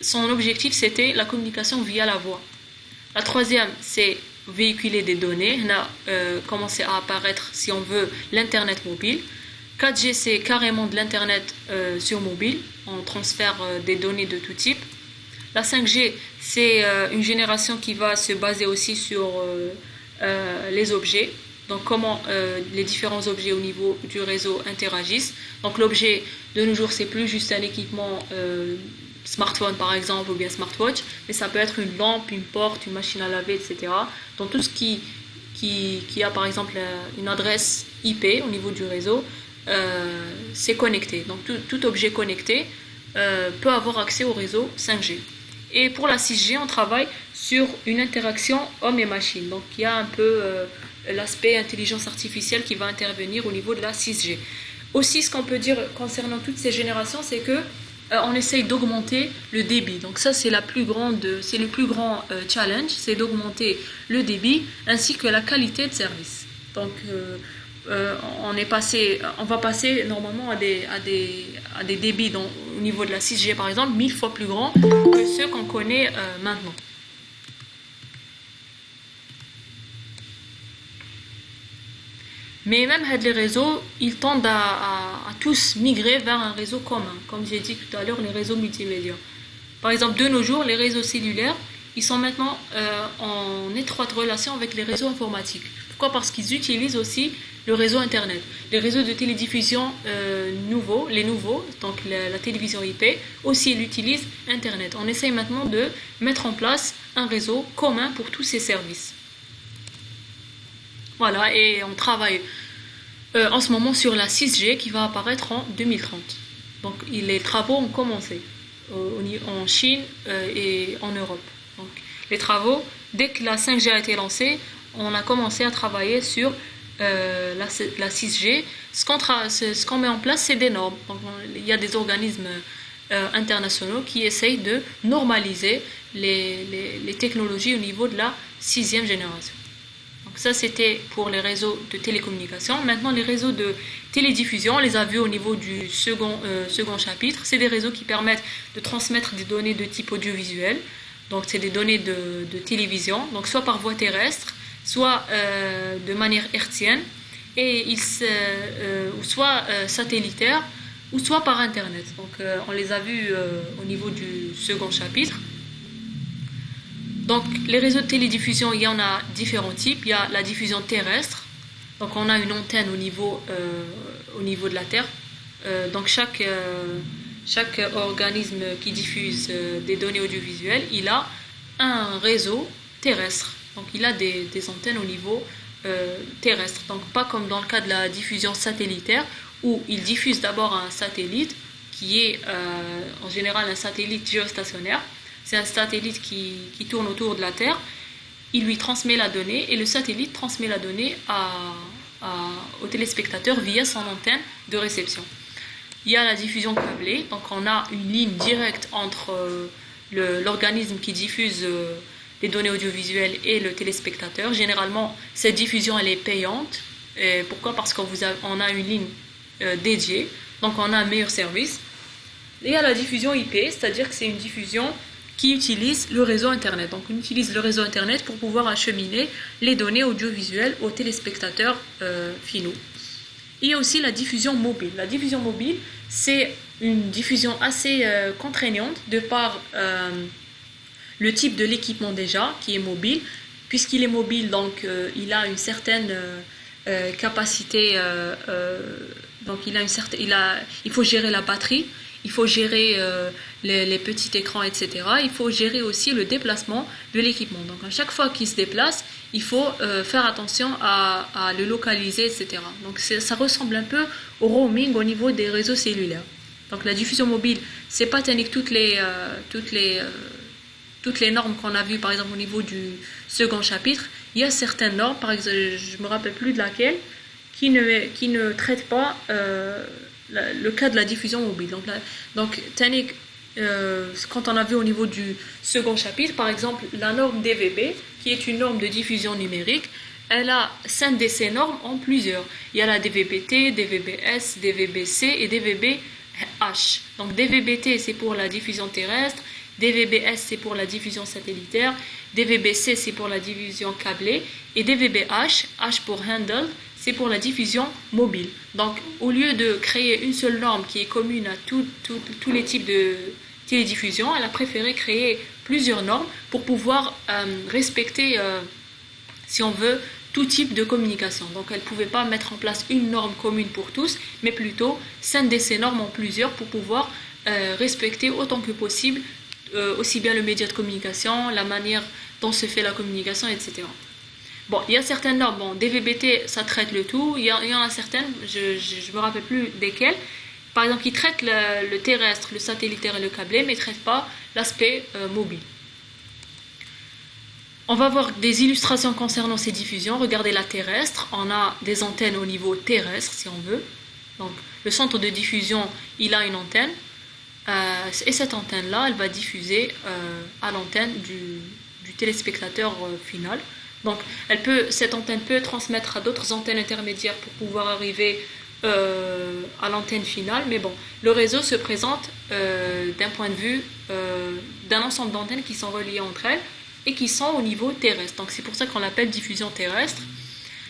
son objectif, c'était la communication via la voix. La troisième, c'est véhiculer des données. On a commencé à apparaître, si on veut, l'Internet mobile. 4G, c'est carrément de l'Internet sur mobile. On transfère des données de tout type. La 5G, c'est une génération qui va se baser aussi sur les objets. Donc, comment les différents objets au niveau du réseau interagissent. Donc, l'objet, de nos jours, c'est plus juste un équipement smartphone, par exemple, ou bien smartwatch, mais ça peut être une lampe, une porte, une machine à laver, etc. Donc, tout ce qui a, par exemple, une adresse IP au niveau du réseau, c'est connecté. Donc, tout objet connecté peut avoir accès au réseau 5G. Et pour la 6G, on travaille sur une interaction homme et machine. Donc, il y a un peu l'aspect intelligence artificielle qui va intervenir au niveau de la 6G. Aussi, ce qu'on peut dire concernant toutes ces générations, c'est que on essaye d'augmenter le débit. Donc ça, c'est le plus grand challenge, c'est d'augmenter le débit ainsi que la qualité de service. Donc, on va passer normalement à des débits au niveau de la 6G, par exemple, 1000 fois plus grands que ceux qu'on connaît maintenant. Mais même les réseaux, ils tendent à tous migrer vers un réseau commun. Comme j'ai dit tout à l'heure, les réseaux multimédia. Par exemple, de nos jours, les réseaux cellulaires, ils sont maintenant en étroite relation avec les réseaux informatiques. Pourquoi ? Parce qu'ils utilisent aussi le réseau Internet. Les réseaux de télédiffusion les nouveaux, donc la télévision IP, aussi ils utilisent Internet. On essaye maintenant de mettre en place un réseau commun pour tous ces services. Voilà, et on travaille en ce moment sur la 6G qui va apparaître en 2030. Donc les travaux ont commencé en Chine et en Europe. Donc les travaux, dès que la 5G a été lancée, on a commencé à travailler sur la 6G. Ce qu'on met en place, c'est des normes. Donc, il y a des organismes internationaux qui essayent de normaliser les technologies au niveau de la 6e génération. Donc ça, c'était pour les réseaux de télécommunications. Maintenant, les réseaux de télédiffusion, on les a vus au niveau du second chapitre. C'est des réseaux qui permettent de transmettre des données de type audiovisuel. Donc, c'est des données de télévision, donc soit par voie terrestre, soit de manière hertzienne, ou soit satellitaire, ou soit par Internet. Donc, on les a vus au niveau du second chapitre. Donc, les réseaux de télédiffusion, il y en a différents types. Il y a la diffusion terrestre. Donc, on a une antenne au niveau de la Terre. Donc, chaque organisme qui diffuse des données audiovisuelles, il a un réseau terrestre. Donc, il a des antennes au niveau terrestre. Donc, pas comme dans le cas de la diffusion satellitaire, où il diffuse d'abord un satellite, qui est en général un satellite géostationnaire. C'est un satellite qui tourne autour de la Terre. Il lui transmet la donnée et le satellite transmet la donnée au téléspectateur via son antenne de réception. Il y a la diffusion câblée, donc on a une ligne directe entre l'organisme qui diffuse les données audiovisuelles et le téléspectateur. Généralement, cette diffusion elle est payante. Et pourquoi ? Parce qu'on a une ligne dédiée, donc on a un meilleur service. Et il y a la diffusion IP, c'est-à-dire que c'est une diffusion qui utilise le réseau Internet. Donc on utilise le réseau Internet pour pouvoir acheminer les données audiovisuelles aux téléspectateurs finaux. Il y a aussi la diffusion mobile. La diffusion mobile, c'est une diffusion assez contraignante de par le type de l'équipement déjà, qui est mobile. Puisqu'il est mobile, donc il a une certaine capacité, donc il faut gérer la batterie. il faut gérer les petits écrans, etc. Il faut gérer aussi le déplacement de l'équipement. Donc à chaque fois qu'il se déplace, il faut faire attention à le localiser, etc. Donc ça ressemble un peu au roaming au niveau des réseaux cellulaires. Donc la diffusion mobile, c'est pas technique toutes les normes qu'on a vues, par exemple au niveau du second chapitre. Il y a certaines normes, par exemple, je me rappelle plus de laquelle, qui ne traitent pas le cas de la diffusion mobile. Donc technique, quand on a vu au niveau du second chapitre, par exemple, la norme DVB, qui est une norme de diffusion numérique, elle a scindé ces normes en plusieurs. Il y a la DVB-T, DVB-S, DVB-C et DVB-H. Donc DVB-T, c'est pour la diffusion terrestre, DVB-S, c'est pour la diffusion satellitaire, DVB-C, c'est pour la diffusion câblée, et DVB-H, H pour handle, c'est pour la diffusion mobile. Donc, au lieu de créer une seule norme qui est commune à tous les types de télédiffusion, elle a préféré créer plusieurs normes pour pouvoir respecter, si on veut, tout type de communication. Donc, elle ne pouvait pas mettre en place une norme commune pour tous, mais plutôt scinder ces normes en plusieurs pour pouvoir respecter autant que possible aussi bien le média de communication, la manière dont se fait la communication, etc. Bon, il y a certaines normes, bon, DVB-T, ça traite le tout, il y en a certaines, je ne me rappelle plus desquelles, par exemple, qui traitent le terrestre, le satellitaire et le câblé, mais ne traitent pas l'aspect mobile. On va voir des illustrations concernant ces diffusions. Regardez la terrestre, on a des antennes au niveau terrestre, si on veut. Donc, le centre de diffusion, il a une antenne, et cette antenne-là, elle va diffuser à l'antenne du téléspectateur final. Donc, cette antenne peut transmettre à d'autres antennes intermédiaires pour pouvoir arriver à l'antenne finale. Mais bon, le réseau se présente d'un point de vue d'un ensemble d'antennes qui sont reliées entre elles et qui sont au niveau terrestre. Donc, c'est pour ça qu'on l'appelle diffusion terrestre.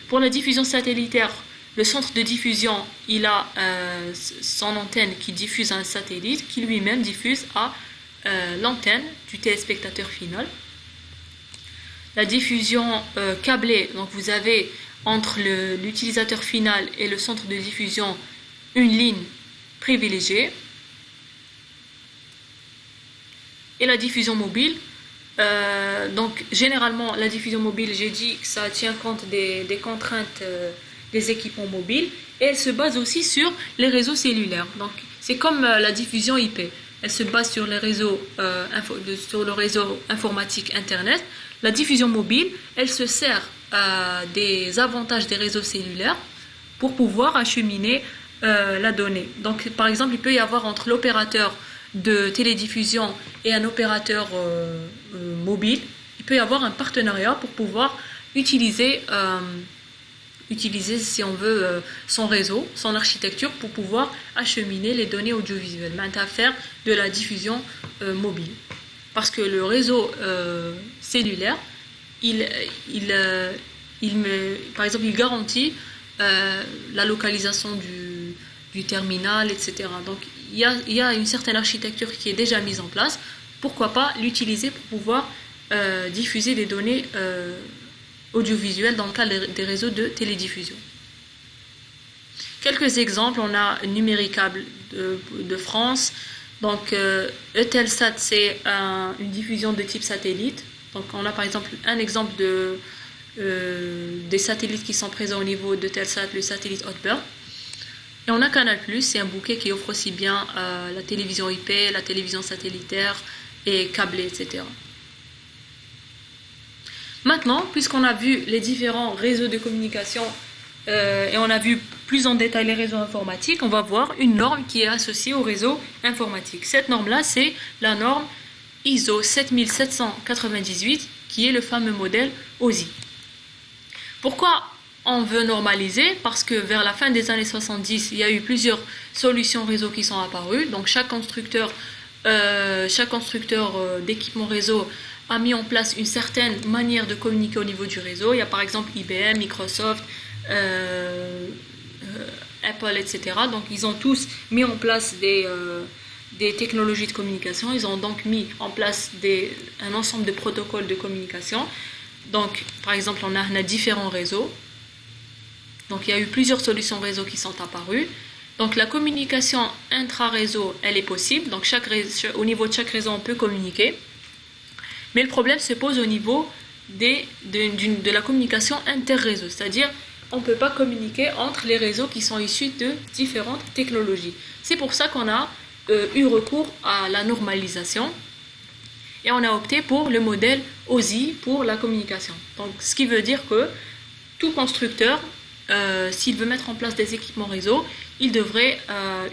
Pour la diffusion satellitaire, le centre de diffusion, il a son antenne qui diffuse à un satellite qui lui-même diffuse à l'antenne du téléspectateur final. La diffusion câblée, donc vous avez entre l'utilisateur final et le centre de diffusion une ligne privilégiée. Et la diffusion mobile, donc généralement la diffusion mobile, j'ai dit que ça tient compte des contraintes des équipements mobiles, et elle se base aussi sur les réseaux cellulaires. Donc c'est comme la diffusion IP, elle se base sur les réseaux sur le réseau informatique internet. La diffusion mobile, elle se sert des avantages des réseaux cellulaires pour pouvoir acheminer la donnée. Donc par exemple, il peut y avoir entre l'opérateur de télédiffusion et un opérateur mobile, il peut y avoir un partenariat pour pouvoir utiliser si on veut, son réseau, son architecture pour pouvoir acheminer les données audiovisuelles, à faire de la diffusion mobile. Parce que le réseau cellulaire, par exemple, il garantit la localisation du terminal, etc. Donc, il y a une certaine architecture qui est déjà mise en place. Pourquoi pas l'utiliser pour pouvoir diffuser des données audiovisuels dans le cadre des réseaux de télédiffusion. Quelques exemples, on a Numéricable de France. Donc Eutelsat, c'est une diffusion de type satellite. Donc on a par exemple un exemple des satellites qui sont présents au niveau d'Eutelsat, le satellite Hotbird. Et on a Canal+, c'est un bouquet qui offre aussi bien la télévision IP, la télévision satellitaire et câblée, etc. Maintenant, puisqu'on a vu les différents réseaux de communication et on a vu plus en détail les réseaux informatiques, on va voir une norme qui est associée au réseau informatique. Cette norme-là, c'est la norme ISO 7798, qui est le fameux modèle OSI. Pourquoi on veut normaliser? Parce que vers la fin des années 70, il y a eu plusieurs solutions réseau qui sont apparues. Donc chaque constructeur d'équipement réseau a mis en place une certaine manière de communiquer au niveau du réseau. Il y a par exemple IBM, Microsoft, Apple, etc. Donc ils ont tous mis en place des technologies de communication. Ils ont donc mis en place un ensemble de protocoles de communication. Donc par exemple, on a différents réseaux. Donc il y a eu plusieurs solutions réseau qui sont apparues. Donc la communication intra-réseau, elle est possible. Donc au niveau de chaque réseau, on peut communiquer. Mais le problème se pose au niveau de la communication inter-réseau. C'est-à-dire, on ne peut pas communiquer entre les réseaux qui sont issus de différentes technologies. C'est pour ça qu'on a eu recours à la normalisation. Et on a opté pour le modèle OSI pour la communication. Donc, ce qui veut dire que tout constructeur, s'il veut mettre en place des équipements réseau, il devrait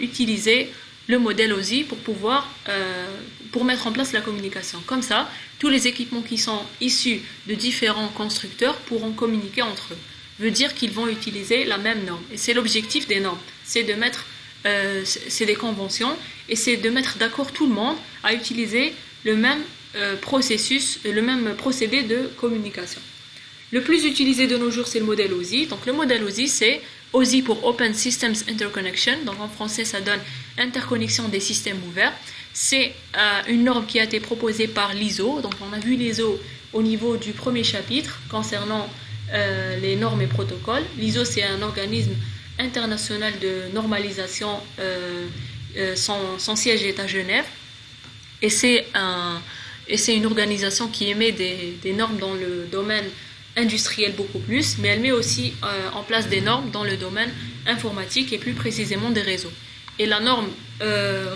utiliser le modèle OSI pour mettre en place la communication. Comme ça, tous les équipements qui sont issus de différents constructeurs pourront communiquer entre eux. Veut dire qu'ils vont utiliser la même norme. Et c'est l'objectif des normes. C'est de mettre, c'est des conventions, et c'est de mettre d'accord tout le monde à utiliser le même processus, le même procédé de communication. Le plus utilisé de nos jours, c'est le modèle OSI. Donc le modèle OSI, c'est OSI pour Open Systems Interconnection. Donc en français, ça donne interconnexion des systèmes ouverts. C'est une norme qui a été proposée par l'ISO. Donc on a vu l'ISO au niveau du premier chapitre concernant les normes et protocoles. L'ISO, c'est un organisme international de normalisation, son siège est à Genève. Et c'est une organisation qui émet des normes dans le domaine industriel beaucoup plus, mais elle met aussi en place des normes dans le domaine informatique et plus précisément des réseaux. Et la norme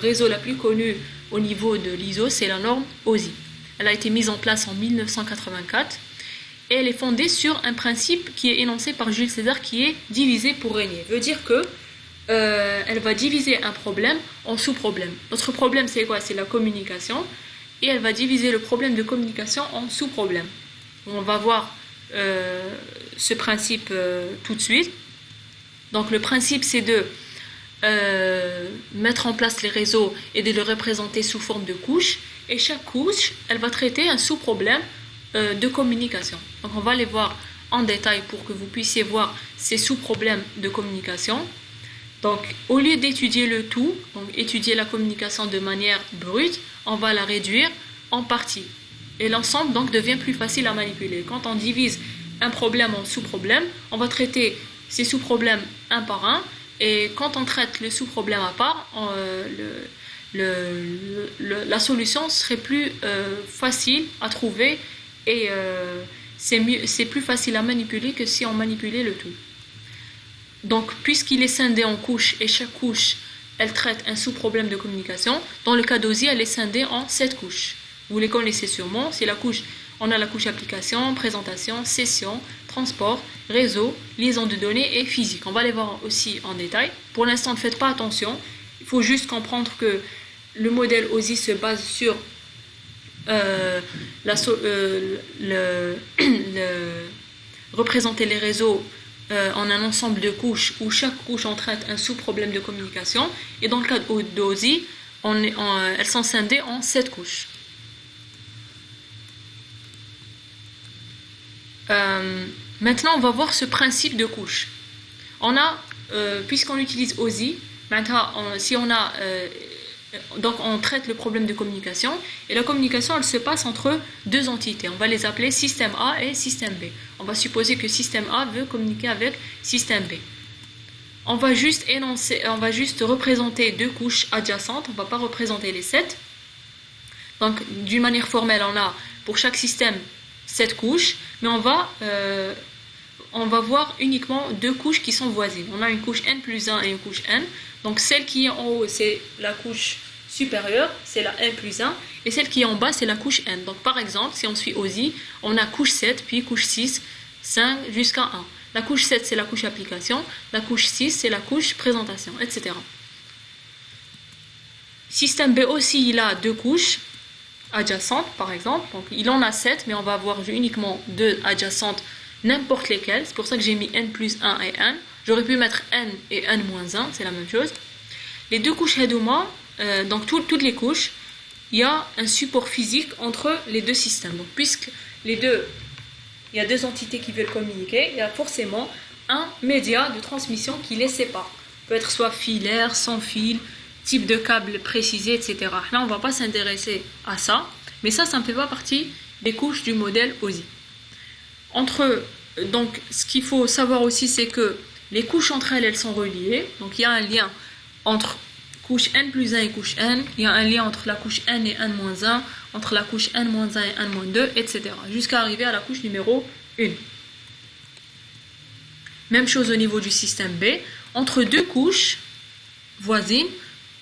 réseau la plus connue au niveau de l'ISO, c'est la norme OSI. Elle a été mise en place en 1984 et elle est fondée sur un principe qui est énoncé par Jules César qui est diviser pour régner. Veut dire que elle va diviser un problème en sous-problèmes. Notre problème, c'est quoi? C'est la communication. Et elle va diviser le problème de communication en sous-problèmes. On va voir ce principe tout de suite. Donc le principe, c'est de mettre en place les réseaux et de les représenter sous forme de couches. Et chaque couche, elle va traiter un sous-problème de communication. Donc on va les voir en détail pour que vous puissiez voir ces sous-problèmes de communication. Donc, au lieu d'étudier le tout, donc étudier la communication de manière brute, on va la réduire en parties. Et l'ensemble, donc, devient plus facile à manipuler. Quand on divise un problème en sous-problèmes, on va traiter ces sous-problèmes un par un. Et quand on traite le sous-problème à part, la solution serait plus facile à trouver et c'est plus facile à manipuler que si on manipulait le tout. Donc, puisqu'il est scindé en couches et chaque couche, elle traite un sous-problème de communication, dans le cas d'OSI, elle est scindée en 7 couches. Vous les connaissez sûrement, c'est on a la couche application, présentation, session, transport, réseau, liaison de données et physique. On va les voir aussi en détail. Pour l'instant, ne faites pas attention. Il faut juste comprendre que le modèle OSI se base sur représenter les réseaux en un ensemble de couches où chaque couche en traite un sous-problème de communication. Et dans le cas d'OSI, elles sont scindées en 7 couches. Maintenant, on va voir ce principe de couche. Puisqu'on utilise OSI, si on a... donc on traite le problème de communication et la communication elle se passe entre deux entités. On va les appeler système A et système B. On va supposer que système A veut communiquer avec système B. On va juste représenter deux couches adjacentes, on ne va pas représenter les 7. Donc d'une manière formelle, on a pour chaque système 7 couches, mais on va voir uniquement deux couches qui sont voisines. On a une couche n plus 1 et une couche n. Donc celle qui est en haut, c'est la couche supérieure, c'est la n plus 1, et celle qui est en bas, c'est la couche n. Donc par exemple, si on suit OSI, on a couche 7, puis couche 6, 5 jusqu'à 1. La couche 7, c'est la couche application, la couche 6, c'est la couche présentation, etc. Système B aussi, il a deux couches adjacentes, par exemple. Donc il en a 7, mais on va avoir uniquement deux adjacentes, n'importe lesquelles. C'est pour ça que j'ai mis n plus 1 et n. J'aurais pu mettre n et n moins 1, c'est la même chose. Les deux couches Hedoma, donc toutes les couches, il y a un support physique entre les deux systèmes. Donc puisque il y a deux entités qui veulent communiquer, il y a forcément un média de transmission qui les sépare. peut être soit filaire, sans fil, type de câble précisé, etc. Là, on ne va pas s'intéresser à ça, mais ça ne fait pas partie des couches du modèle OSI. Donc, ce qu'il faut savoir aussi, c'est que les couches entre elles, elles sont reliées. Donc, il y a un lien entre couche n plus 1 et couche n, il y a un lien entre la couche n et n-1, entre la couche n-1 et n-2, etc. Jusqu'à arriver à la couche numéro 1. Même chose au niveau du système B. Entre deux couches voisines,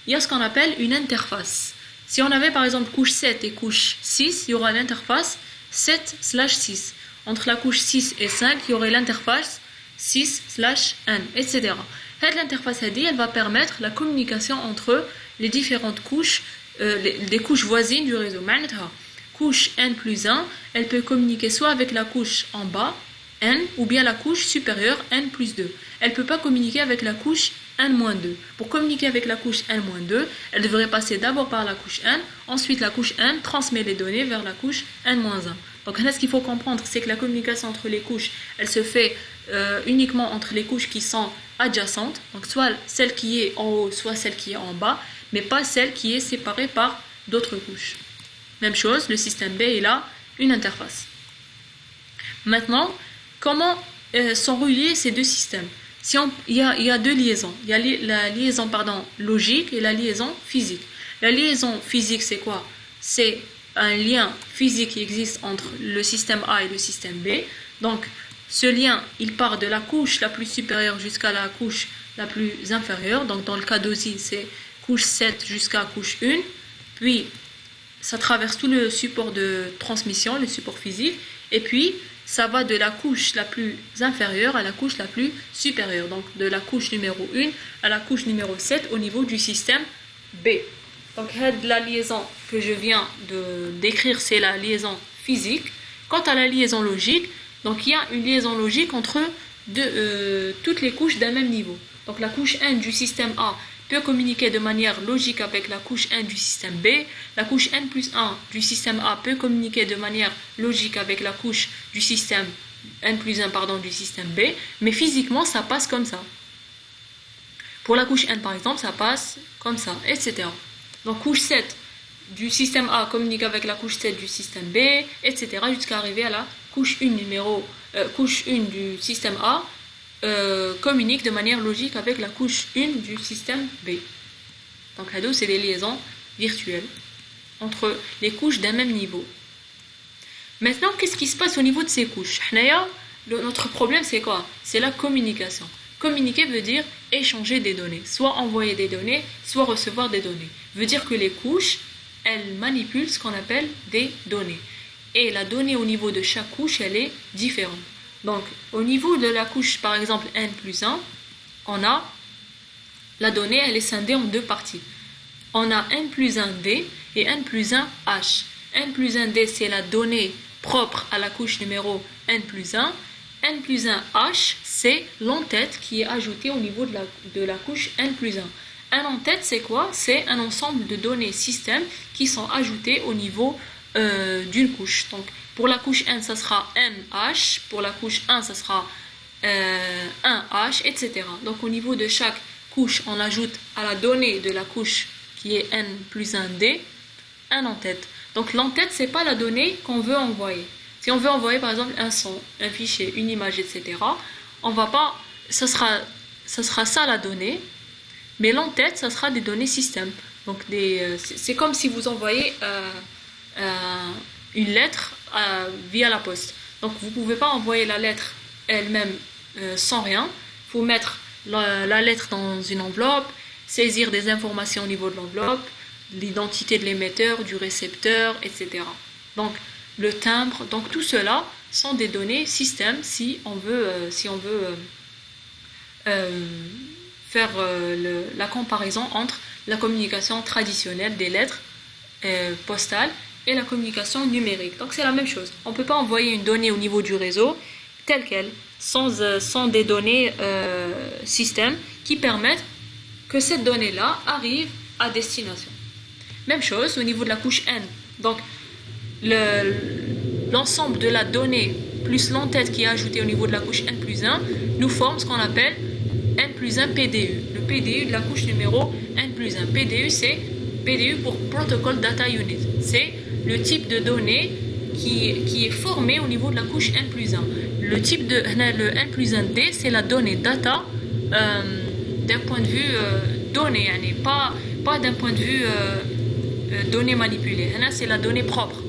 il y a ce qu'on appelle une interface. Si on avait par exemple couche 7 et couche 6, il y aura l'interface 7/6. Entre la couche 6 et 5, il y aurait l'interface 6/n, etc. Cette interface elle va permettre la communication entre les différentes couches, des couches voisines du réseau. Couche n plus 1, elle peut communiquer soit avec la couche en bas, n, ou bien la couche supérieure, n plus 2. Elle ne peut pas communiquer avec la couche n-2. Pour communiquer avec la couche n-2, elle devrait passer d'abord par la couche n, ensuite la couche n transmet les données vers la couche n-1. Donc là, ce qu'il faut comprendre, c'est que la communication entre les couches, elle se fait uniquement entre les couches qui sont adjacentes, donc soit celle qui est en haut, soit celle qui est en bas, mais pas celle qui est séparée par d'autres couches. Même chose, le système B, il a une interface. Maintenant, comment sont reliés ces deux systèmes? Il y a deux liaisons. Il y a la liaison logique et la liaison physique. La liaison physique, c'est quoi? C'est un lien physique qui existe entre le système A et le système B. Donc, ce lien, il part de la couche la plus supérieure jusqu'à la couche la plus inférieure. Donc, dans le cas d'OSI, c'est couche 7 jusqu'à couche 1. Puis, ça traverse tout le support de transmission, le support physique. Et puis, ça va de la couche la plus inférieure à la couche la plus supérieure. Donc, de la couche numéro 1 à la couche numéro 7 au niveau du système B. Donc, la liaison que je viens de décrire, c'est la liaison physique. Quant à la liaison logique, donc il y a une liaison logique entre toutes les couches d'un même niveau. Donc, la couche n du système A peut communiquer de manière logique avec la couche n du système B. La couche n plus 1 du système A peut communiquer de manière logique avec la couche du système n plus 1 du système B. Mais physiquement, ça passe comme ça. Pour la couche n, par exemple, ça passe comme ça, etc. Donc, couche 7 du système A communique avec la couche 7 du système B, etc. jusqu'à arriver à la couche 1 couche 1 du système A communique de manière logique avec la couche 1 du système B. Donc, c'est des liaisons virtuelles entre les couches d'un même niveau. Maintenant, qu'est-ce qui se passe au niveau de ces couches? Notre problème, c'est quoi? C'est la communication. Communiquer veut dire échanger des données, soit envoyer des données, soit recevoir des données. Veut dire que les couches, elles manipulent ce qu'on appelle des données. Et la donnée au niveau de chaque couche, elle est différente. Donc, au niveau de la couche, par exemple, n plus 1, on a la donnée, elle est scindée en deux parties. On a n plus 1d et n plus 1h. n plus 1d, c'est la donnée propre à la couche numéro n plus 1. n plus 1h, c'est l'entête qui est ajoutée au niveau de la couche n plus 1. Un en-tête, c'est quoi? C'est un ensemble de données système qui sont ajoutées au niveau d'une couche. Donc, pour la couche n, ça sera nh. Pour la couche 1, ça sera 1h, etc. Donc, au niveau de chaque couche, on ajoute à la donnée de la couche qui est n plus 1d, un en-tête. Donc, l'en-tête, c'est pas la donnée qu'on veut envoyer. Si on veut envoyer, par exemple, un son, un fichier, une image, etc., on va pas... Ça sera ça la donnée. Mais l'en-tête, ça sera des données système. Donc, c'est comme si vous envoyez une lettre via la poste. Donc, vous ne pouvez pas envoyer la lettre elle-même sans rien. Il faut mettre la lettre dans une enveloppe, saisir des informations au niveau de l'enveloppe, l'identité de l'émetteur, du récepteur, etc. Donc, le timbre. Donc, tout cela sont des données système si on veut faire la comparaison entre la communication traditionnelle des lettres postales et la communication numérique. Donc c'est la même chose. On ne peut pas envoyer une donnée au niveau du réseau telle qu'elle, sans des données système qui permettent que cette donnée-là arrive à destination. Même chose au niveau de la couche N. Donc l'ensemble de la donnée plus l'entête qui est ajoutée au niveau de la couche N plus 1 nous forme ce qu'on appelle N plus 1 PDU. Le PDU de la couche numéro N plus 1. PDU, c'est PDU pour Protocol Data Unit. C'est le type de données qui est formé au niveau de la couche N plus 1. Le N plus 1D, c'est la donnée data d'un point de vue donnée, pas d'un point de vue donnée manipulée. C'est la donnée propre,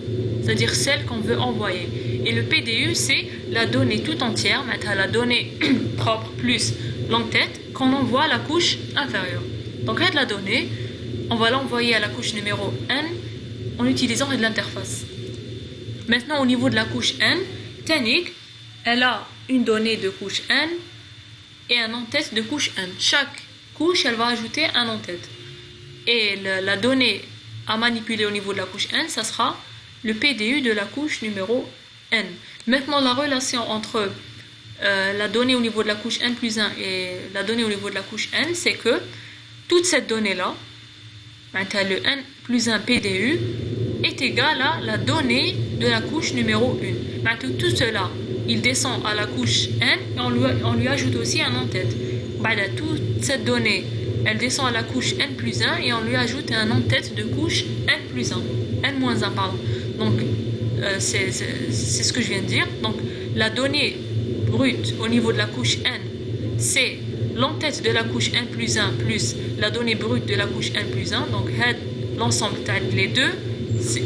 c'est-à-dire celle qu'on veut envoyer. Et le PDU, c'est la donnée tout entière, la donnée propre plus l'entête qu'on envoie à la couche inférieure. Donc la donnée, on va l'envoyer à la couche numéro N en utilisant de l'interface. Maintenant, au niveau de la couche N, Tannic, elle a une donnée de couche N et un en-tête de couche N. Chaque couche, elle va ajouter un en-tête. Et la donnée à manipuler au niveau de la couche N, ça sera le PDU de la couche numéro N. Maintenant, la relation entre la donnée au niveau de la couche N plus 1 et la donnée au niveau de la couche N, c'est que toute cette donnée-là, le N plus 1 PDU, est égal à la donnée de la couche numéro 1. Tout cela, il descend à la couche N et on lui ajoute aussi un en-tête. Toute cette donnée, elle descend à la couche N plus 1 et on lui ajoute un en-tête de couche N plus 1. N moins 1, pardon. Donc, c'est ce que je viens de dire. Donc, la donnée brute au niveau de la couche N, c'est l'en-tête de la couche N plus 1 plus la donnée brute de la couche N plus 1. Donc, l'ensemble les deux,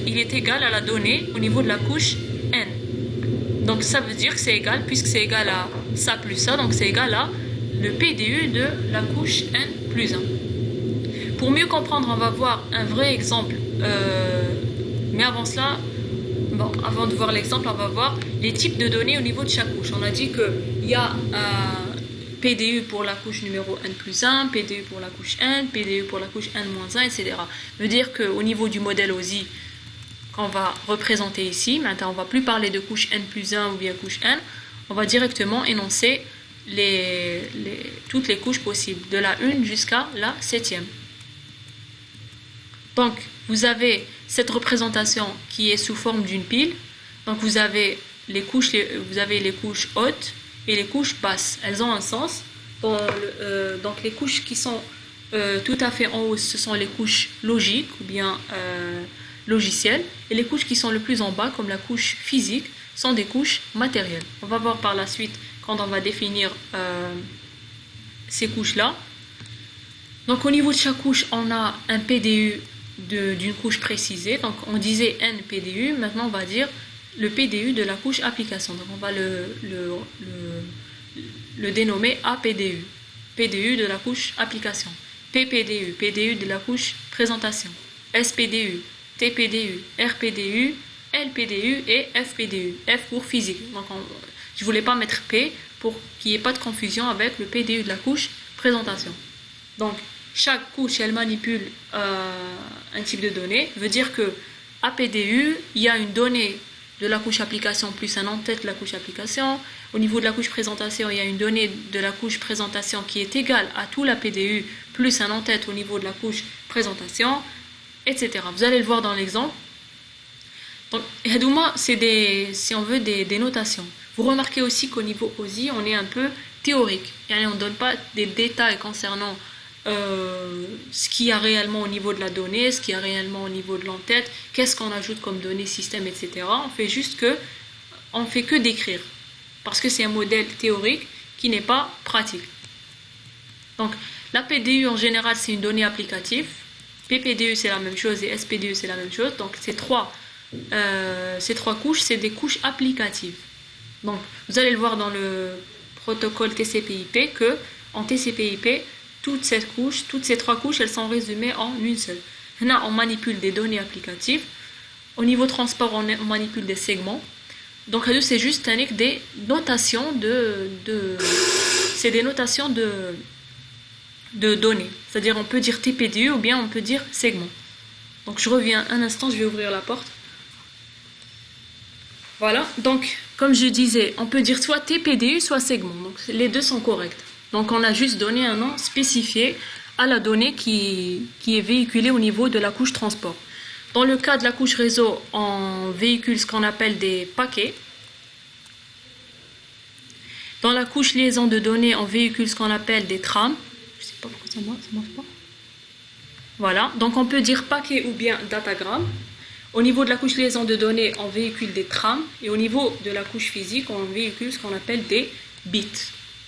il est égal à la donnée au niveau de la couche N. Donc ça veut dire que c'est égal, puisque c'est égal à ça plus ça, donc c'est égal à le PDU de la couche N plus 1. Pour mieux comprendre, on va voir un vrai exemple. Mais avant cela, avant de voir l'exemple, on va voir les types de données au niveau de chaque couche. On a dit qu'il y a un PDU pour la couche numéro N plus 1, PDU pour la couche N, PDU pour la couche N moins 1, etc. Ça veut dire qu'au niveau du modèle OSI qu'on va représenter ici, maintenant on ne va plus parler de couche N plus 1 ou bien couche N, on va directement énoncer toutes les couches possibles, de la 1 jusqu'à la 7e. Donc, vous avez cette représentation qui est sous forme d'une pile. Donc, vous avez les couches hautes et les couches basses. Elles ont un sens. Donc, les couches qui sont tout à fait en haut, ce sont les couches logiques ou bien logicielles. Et les couches qui sont le plus en bas, comme la couche physique, sont des couches matérielles. On va voir par la suite quand on va définir ces couches-là. Donc, au niveau de chaque couche, on a un PDU d'une couche précisée. Donc, on disait N PDU. Maintenant, on va dire le PDU de la couche application. Donc, on va le dénommer APDU. PDU de la couche application. PPDU, PDU de la couche présentation. SPDU, TPDU, RPDU, LPDU et FPDU. F pour physique. Donc, je ne voulais pas mettre P pour qu'il n'y ait pas de confusion avec le PDU de la couche présentation. Donc, chaque couche, elle manipule un type de données. Ça veut dire que APDU, il y a une donnée de la couche application plus un en-tête de la couche application. Au niveau de la couche présentation, il y a une donnée de la couche présentation qui est égale à tout l'APDU plus un en-tête au niveau de la couche présentation, etc. Vous allez le voir dans l'exemple. Donc, c'est si on veut des notations. Vous remarquez aussi qu'au niveau OSI, on est un peu théorique. On ne donne pas des détails concernant ce qu'il y a réellement au niveau de la donnée, ce qu'il y a réellement au niveau de l'entête, qu'est-ce qu'on ajoute comme données, système, etc. On fait que décrire, parce que c'est un modèle théorique qui n'est pas pratique. Donc, la PDU en général, c'est une donnée applicative. PPDU, c'est la même chose, et SPDU, c'est la même chose. Donc, ces trois couches, c'est des couches applicatives. Donc, vous allez le voir dans le protocole TCP/IP que en TCP/IP, toutes ces trois couches, elles sont résumées en une seule. Là, on manipule des données applicatives. Au niveau transport, on manipule des segments. Donc, c'est juste des notations c'est des notations de données. C'est-à-dire, on peut dire TPDU ou bien on peut dire segment. Donc, je reviens un instant, je vais ouvrir la porte. Voilà. Donc, comme je disais, on peut dire soit TPDU, soit segment. Donc, les deux sont corrects. Donc, on a juste donné un nom spécifié à la donnée qui est véhiculée au niveau de la couche transport. Dans le cas de la couche réseau, on véhicule ce qu'on appelle des paquets. Dans la couche liaison de données, on véhicule ce qu'on appelle des trames. Je ne sais pas pourquoi ça marche pas. Voilà. Donc, on peut dire paquet ou bien datagramme. Au niveau de la couche liaison de données, on véhicule des trames. Et au niveau de la couche physique, on véhicule ce qu'on appelle des bits.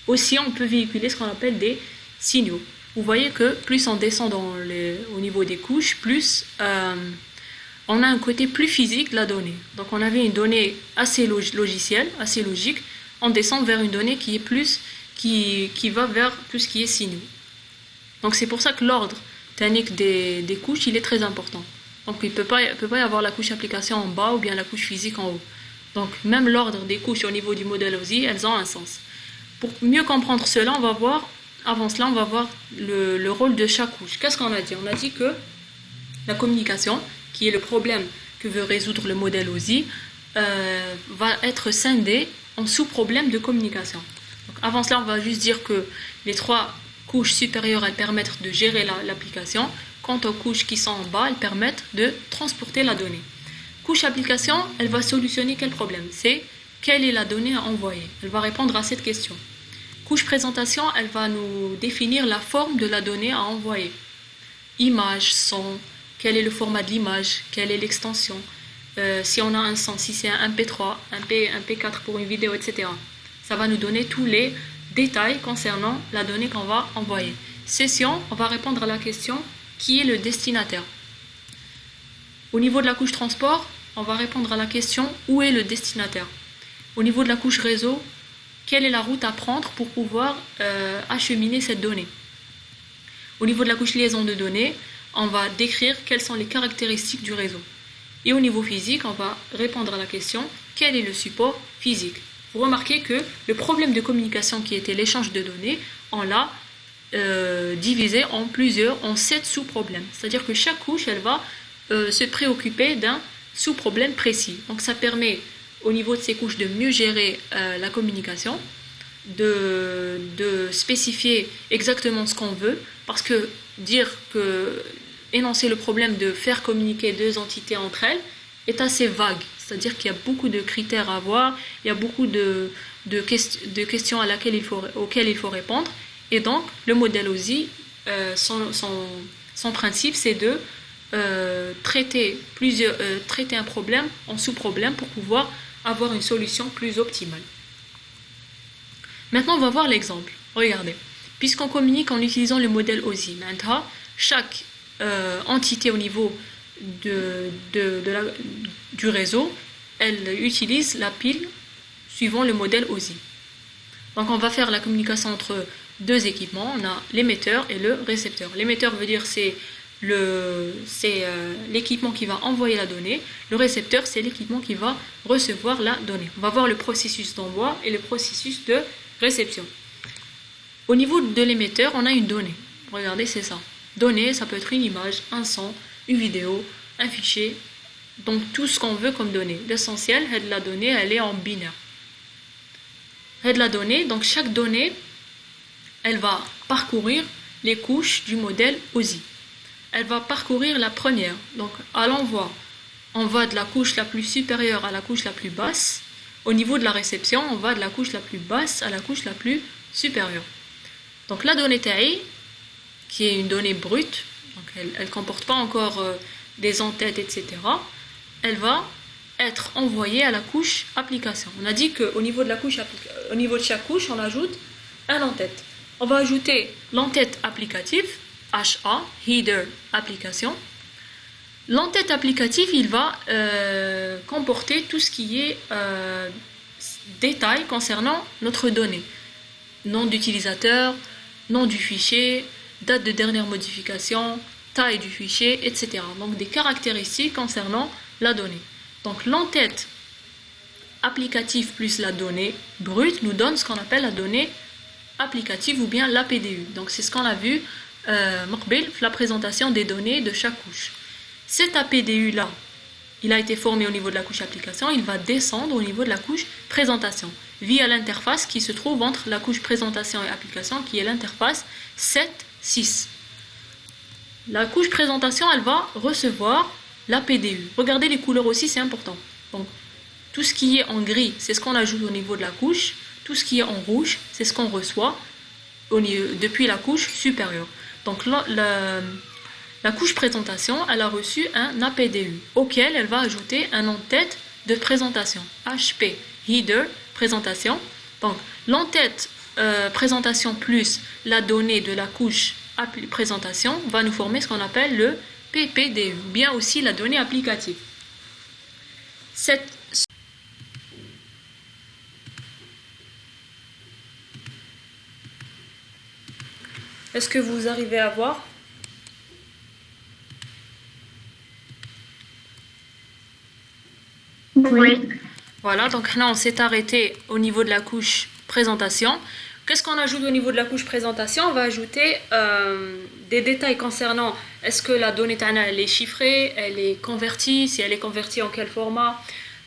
Aussi, on peut véhiculer ce qu'on appelle des signaux. vous voyez que plus on descend au niveau des couches, plus on a un côté plus physique de la donnée. Donc on avait une donnée assez logicielle, assez logique, on descend vers une donnée qui est plus, qui va vers tout ce qui est signaux. Donc c'est pour ça que l'ordre technique des couches, il est très important. Donc il peut pas y avoir la couche application en bas ou bien la couche physique en haut. Donc même l'ordre des couches au niveau du modèle OSI, elles ont un sens. Pour mieux comprendre cela, avant cela, on va voir le rôle de chaque couche. Qu'est-ce qu'on a dit? On a dit que la communication, qui est le problème que veut résoudre le modèle OSI, va être scindée en sous-problèmes de communication. Donc avant cela, on va juste dire que les 3 couches supérieures, elles permettent de gérer l'application. Quant aux couches qui sont en bas, elles permettent de transporter la donnée. Couche application, elle va solutionner quel problème? C'est quelle est la donnée à envoyer? Elle va répondre à cette question. Couche présentation, elle va nous définir la forme de la donnée à envoyer. Image, son, quel est le format de l'image, quelle est l'extension, si on a un son, si c'est un MP3, un P4 pour une vidéo, etc. Ça va nous donner tous les détails concernant la donnée qu'on va envoyer. Session, on va répondre à la question qui est le destinataire. Au niveau de la couche transport, on va répondre à la question où est le destinataire. Au niveau de la couche réseau, quelle est la route à prendre pour pouvoir acheminer cette donnée. Au niveau de la couche liaison de données, on va décrire quelles sont les caractéristiques du réseau. Et au niveau physique, on va répondre à la question quel est le support physique. Vous remarquez que le problème de communication qui était l'échange de données, on l'a divisé en 7 sous-problèmes. C'est-à-dire que chaque couche, elle va se préoccuper d'un sous-problème précis. Donc ça permet au niveau de ces couches de mieux gérer la communication, de spécifier exactement ce qu'on veut, parce que énoncer le problème de faire communiquer 2 entités entre elles est assez vague. C'est-à-dire qu'il y a beaucoup de critères à voir, il y a beaucoup de questions auxquelles il faut répondre. Et donc, le modèle OSI, son principe, c'est de traiter un problème en sous-problème pour pouvoir avoir une solution plus optimale. Maintenant, on va voir l'exemple. Regardez. Puisqu'on communique en utilisant le modèle OSI, maintenant, chaque entité au niveau du réseau, elle utilise la pile suivant le modèle OSI. Donc on va faire la communication entre 2 équipements, on a l'émetteur et le récepteur. L'émetteur veut dire c'est l'équipement qui va envoyer la donnée, le récepteur c'est l'équipement qui va recevoir la donnée. On va voir le processus d'envoi et le processus de réception. Au niveau de l'émetteur, on a une donnée. Regardez, c'est ça. Donnée, ça peut être une image, un son, une vidéo, un fichier, donc tout ce qu'on veut comme donnée. L'essentiel, la donnée, elle est en binaire. La donnée, donc chaque donnée, elle va parcourir les couches du modèle OSI. Elle va parcourir la première. Donc à l'envoi, on va de la couche la plus supérieure à la couche la plus basse. Au niveau de la réception, on va de la couche la plus basse à la couche la plus supérieure. Donc la donnée TAI, qui est une donnée brute, donc elle ne comporte pas encore des entêtes, etc., elle va être envoyée à la couche application. On a dit qu'au niveau de chaque couche, on ajoute un en-tête. On va ajouter l'en-tête applicative, HA, Header Application. L'en-tête applicative, il va comporter tout ce qui est détail concernant notre donnée. Nom d'utilisateur, nom du fichier, date de dernière modification, taille du fichier, etc. Donc des caractéristiques concernant la donnée. Donc l'en-tête applicative plus la donnée brute nous donne ce qu'on appelle la donnée applicative ou bien l'APDU. Donc c'est ce qu'on a vu la présentation des données de chaque couche. Cet APDU là, il a été formé au niveau de la couche application, il va descendre au niveau de la couche présentation via l'interface qui se trouve entre la couche présentation et application, qui est l'interface 7.6. La couche présentation, elle va recevoir l'APDU. Regardez les couleurs aussi, c'est important. Donc, tout ce qui est en gris, c'est ce qu'on ajoute au niveau de la couche. Tout ce qui est en rouge, c'est ce qu'on reçoit depuis la couche supérieure. Donc, la couche présentation, elle a reçu un APDU auquel elle va ajouter un en-tête de présentation. HP, Header, présentation. Donc, l'en-tête présentation plus la donnée de la couche présentation va nous former ce qu'on appelle le PPDU, bien aussi la donnée applicative. Est-ce que vous arrivez à voir? Oui. Voilà, donc là on s'est arrêté au niveau de la couche présentation. Qu'est-ce qu'on ajoute au niveau de la couche présentation? On va ajouter des détails concernant est-ce que la donnée Tana elle est chiffrée, elle est convertie, si elle est convertie en quel format,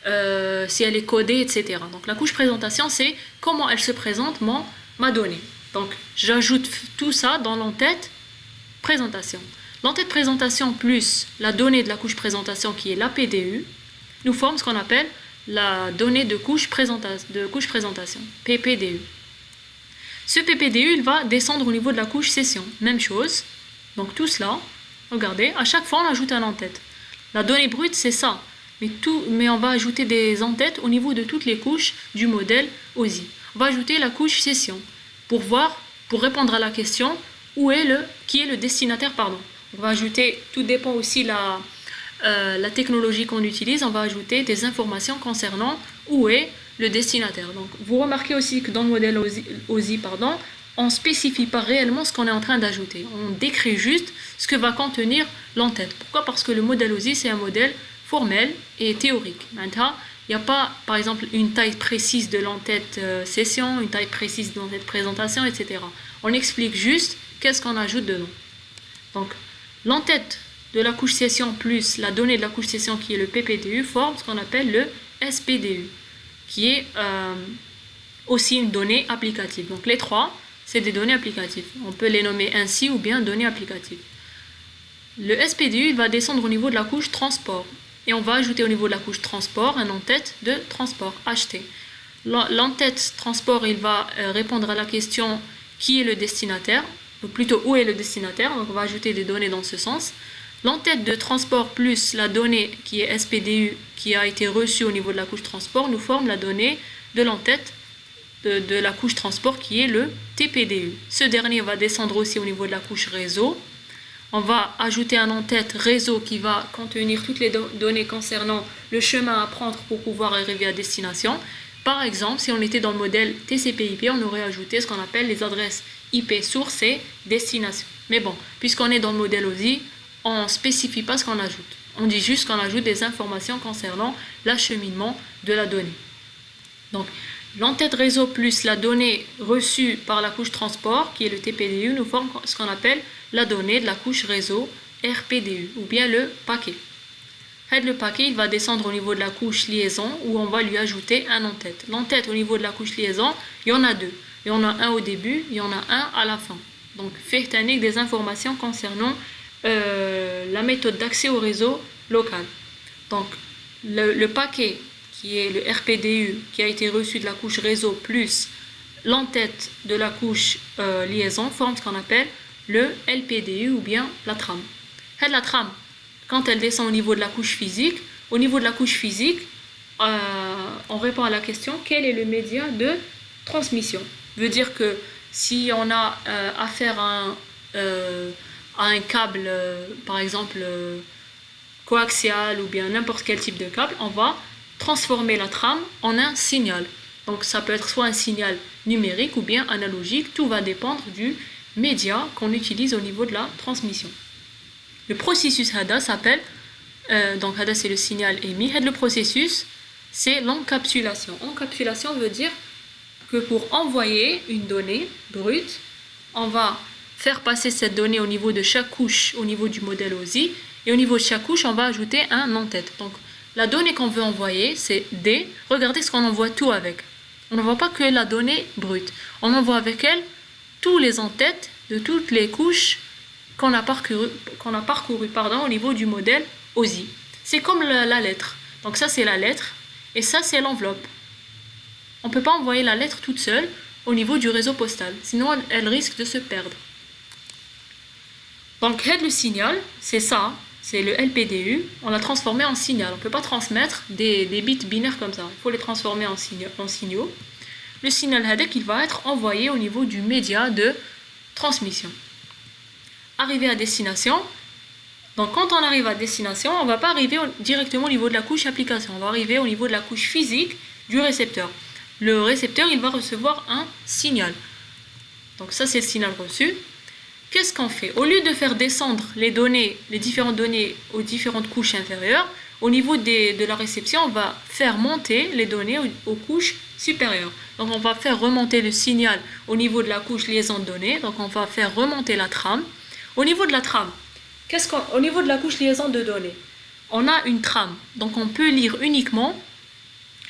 si elle est codée, etc. Donc la couche présentation, c'est comment elle se présente ma donnée. Donc j'ajoute tout ça dans l'entête présentation. L'entête présentation plus la donnée de la couche présentation qui est la PDU nous forme ce qu'on appelle la donnée de couche présentation, PPDU. Ce PPDU, il va descendre au niveau de la couche session. Même chose. Donc tout cela, regardez, à chaque fois on ajoute un en-tête. La donnée brute, c'est ça. Mais on va ajouter des en-têtes au niveau de toutes les couches du modèle OSI. On va ajouter la couche session pour répondre à la question qui est le destinataire, pardon. On va ajouter, tout dépend aussi la technologie qu'on utilise, on va ajouter des informations concernant où est le destinataire. Donc, vous remarquez aussi que dans le modèle OSI, on ne spécifie pas réellement ce qu'on est en train d'ajouter. On décrit juste ce que va contenir l'entête. Pourquoi? Parce que le modèle OSI, c'est un modèle formel et théorique. Maintenant, il n'y a pas, par exemple, une taille précise de l'entête session, une taille précise de l'entête présentation, etc. On explique juste qu'est-ce qu'on ajoute dedans. Donc, l'entête de la couche session plus la donnée de la couche session qui est le PPDU forme ce qu'on appelle le SPDU, qui est aussi une donnée applicative. Donc les trois, c'est des données applicatives. On peut les nommer ainsi ou bien données applicatives. Le SPDU va descendre au niveau de la couche transport. Et on va ajouter au niveau de la couche transport un en-tête de transport, HT. L'en-tête transport, il va répondre à la question qui est le destinataire, ou plutôt où est le destinataire. Donc on va ajouter des données dans ce sens. L'entête de transport plus la donnée qui est SPDU qui a été reçue au niveau de la couche transport nous forme la donnée de l'entête de la couche transport qui est le TPDU. Ce dernier va descendre aussi au niveau de la couche réseau. On va ajouter un en-tête réseau qui va contenir toutes les données concernant le chemin à prendre pour pouvoir arriver à destination. Par exemple, si on était dans le modèle TCP/IP, on aurait ajouté ce qu'on appelle les adresses IP source et destination. Mais bon, puisqu'on est dans le modèle OSI, on ne spécifie pas ce qu'on ajoute. On dit juste qu'on ajoute des informations concernant l'acheminement de la donnée. Donc, l'entête réseau plus la donnée reçue par la couche transport, qui est le TPDU, nous forme ce qu'on appelle la donnée de la couche réseau, RPDU, ou bien le paquet. Le paquet, il va descendre au niveau de la couche liaison, où on va lui ajouter un en-tête. L'en-tête au niveau de la couche liaison, il y en a deux. Il y en a un au début, il y en a un à la fin. Donc, fait des informations concernant la méthode d'accès au réseau local. Donc, le paquet qui est le RPDU qui a été reçu de la couche réseau plus l'entête de la couche liaison forme ce qu'on appelle le LPDU ou bien la trame. La trame, quand elle descend au niveau de la couche physique, on répond à la question quel est le média de transmission. Veut dire que si on a affaire à un câble, par exemple coaxial ou bien n'importe quel type de câble, on va transformer la trame en un signal. Donc ça peut être soit un signal numérique ou bien analogique, tout va dépendre du média qu'on utilise au niveau de la transmission. Le processus HADA s'appelle, donc HADA c'est le signal émis, le processus c'est l'encapsulation. Encapsulation veut dire que pour envoyer une donnée brute, on va faire passer cette donnée au niveau de chaque couche, au niveau du modèle OSI, et au niveau de chaque couche, on va ajouter un en-tête. Donc, la donnée qu'on veut envoyer, c'est D. Regardez ce qu'on envoie tout avec. On n'envoie pas que la donnée brute. On envoie avec elle tous les en-têtes de toutes les couches qu'on a parcouru au niveau du modèle OSI. C'est comme la lettre. Donc ça, c'est la lettre, et ça, c'est l'enveloppe. On ne peut pas envoyer la lettre toute seule au niveau du réseau postal, sinon elle risque de se perdre. Donc, le signal, c'est ça, c'est le LPDU, on l'a transformé en signal. On ne peut pas transmettre des bits binaires comme ça, il faut les transformer en signaux. Le signal HADEC, il va être envoyé au niveau du média de transmission. arriver à destination. Donc quand on arrive à destination, on ne va pas arriver directement au niveau de la couche application, on va arriver au niveau de la couche physique du récepteur. Le récepteur, il va recevoir un signal. Donc ça, c'est le signal reçu. Qu'est-ce qu'on fait? Au lieu de faire descendre les données, les différentes données aux différentes couches inférieures, au niveau de la réception, on va faire monter les données aux couches supérieures. Donc on va faire remonter le signal au niveau de la couche liaison de données. Donc on va faire remonter la trame. Au niveau de la trame, au niveau de la couche liaison de données, on a une trame. Donc on peut lire uniquement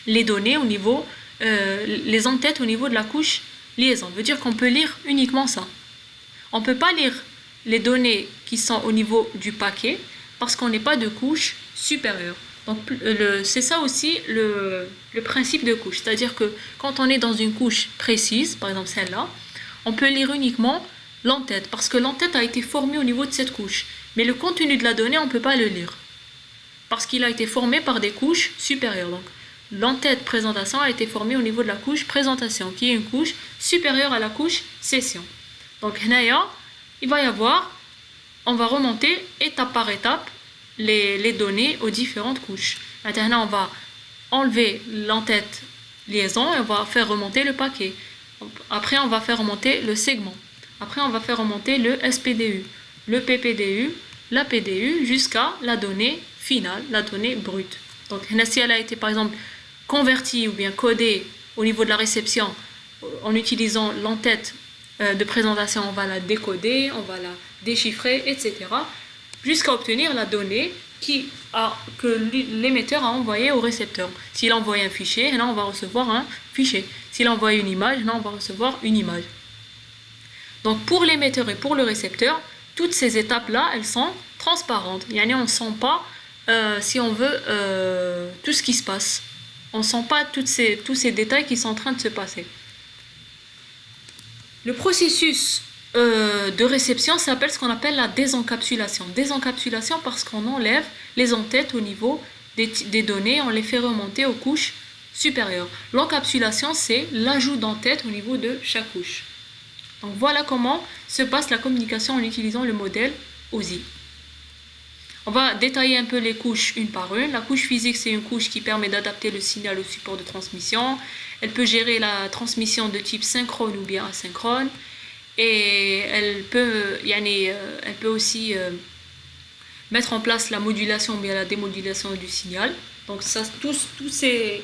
les données au niveau, les en-têtes au niveau de la couche liaison. Ça veut dire qu'on peut lire uniquement ça. On ne peut pas lire les données qui sont au niveau du paquet parce qu'on n'est pas de couche supérieure. Donc c'est ça aussi le principe de couche. C'est-à-dire que quand on est dans une couche précise, par exemple celle-là, on peut lire uniquement l'en-tête parce que l'en-tête a été formée au niveau de cette couche. Mais le contenu de la donnée, on ne peut pas le lire parce qu'il a été formé par des couches supérieures. Donc l'en-tête présentation a été formée au niveau de la couche présentation qui est une couche supérieure à la couche session. Donc, il va y avoir, on va remonter étape par étape les données aux différentes couches. Maintenant, on va enlever l'en-tête liaison et on va faire remonter le paquet. Après, on va faire remonter le segment. Après, on va faire remonter le SPDU, le PPDU, la PDU jusqu'à la donnée finale, la donnée brute. Donc, si elle a été par exemple convertie ou bien codée au niveau de la réception en utilisant l'en-tête de présentation, on va la décoder, on va la déchiffrer, etc. jusqu'à obtenir la donnée que l'émetteur a envoyée au récepteur. S'il envoie un fichier, là on va recevoir un fichier. S'il envoie une image, là on va recevoir une image. Donc pour l'émetteur et pour le récepteur, toutes ces étapes-là, elles sont transparentes. On ne sent pas, si on veut, tout ce qui se passe. On ne sent pas tous ces détails qui sont en train de se passer. Le processus de réception s'appelle ce qu'on appelle la désencapsulation. Désencapsulation parce qu'on enlève les en-têtes au niveau des données, on les fait remonter aux couches supérieures. L'encapsulation, c'est l'ajout d'en-tête au niveau de chaque couche. Donc voilà comment se passe la communication en utilisant le modèle OSI. On va détailler un peu les couches une par une. La couche physique, c'est une couche qui permet d'adapter le signal au support de transmission. Elle peut gérer la transmission de type synchrone ou bien asynchrone. Et elle peut aussi mettre en place la modulation ou bien la démodulation du signal. Donc ça, toutes ces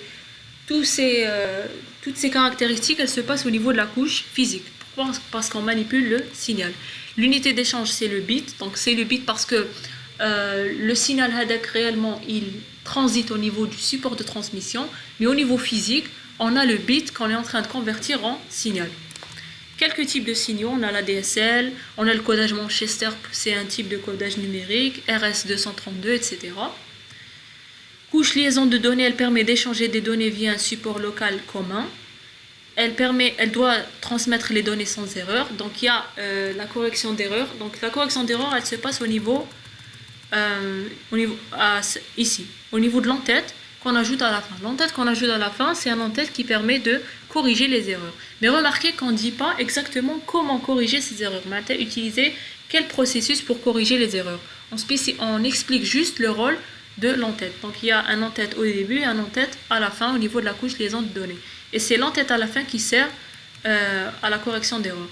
caractéristiques, elles se passent au niveau de la couche physique. Pourquoi? Parce qu'on manipule le signal. L'unité d'échange, c'est le bit. Donc c'est le bit parce que le signal HADAC réellement il transite au niveau du support de transmission, mais au niveau physique on a le bit qu'on est en train de convertir en signal. Quelques types de signaux, on a la DSL, on a le codage Manchester, c'est un type de codage numérique, RS232, etc. Couche liaison de données, elle permet d'échanger des données via un support local commun. Elle doit transmettre les données sans erreur. Donc il y a la correction d'erreur. Donc la correction d'erreur, elle se passe ici, au niveau de l'en-tête qu'on ajoute à la fin. L'en-tête qu'on ajoute à la fin, c'est un en-tête qui permet de corriger les erreurs. Mais remarquez qu'on ne dit pas exactement comment corriger ces erreurs. On va utiliser quel processus pour corriger les erreurs. On explique juste le rôle de l'en-tête. Donc il y a un en-tête au début et un en-tête à la fin au niveau de la couche liaison de données. Et c'est l'en-tête à la fin qui sert à la correction d'erreurs.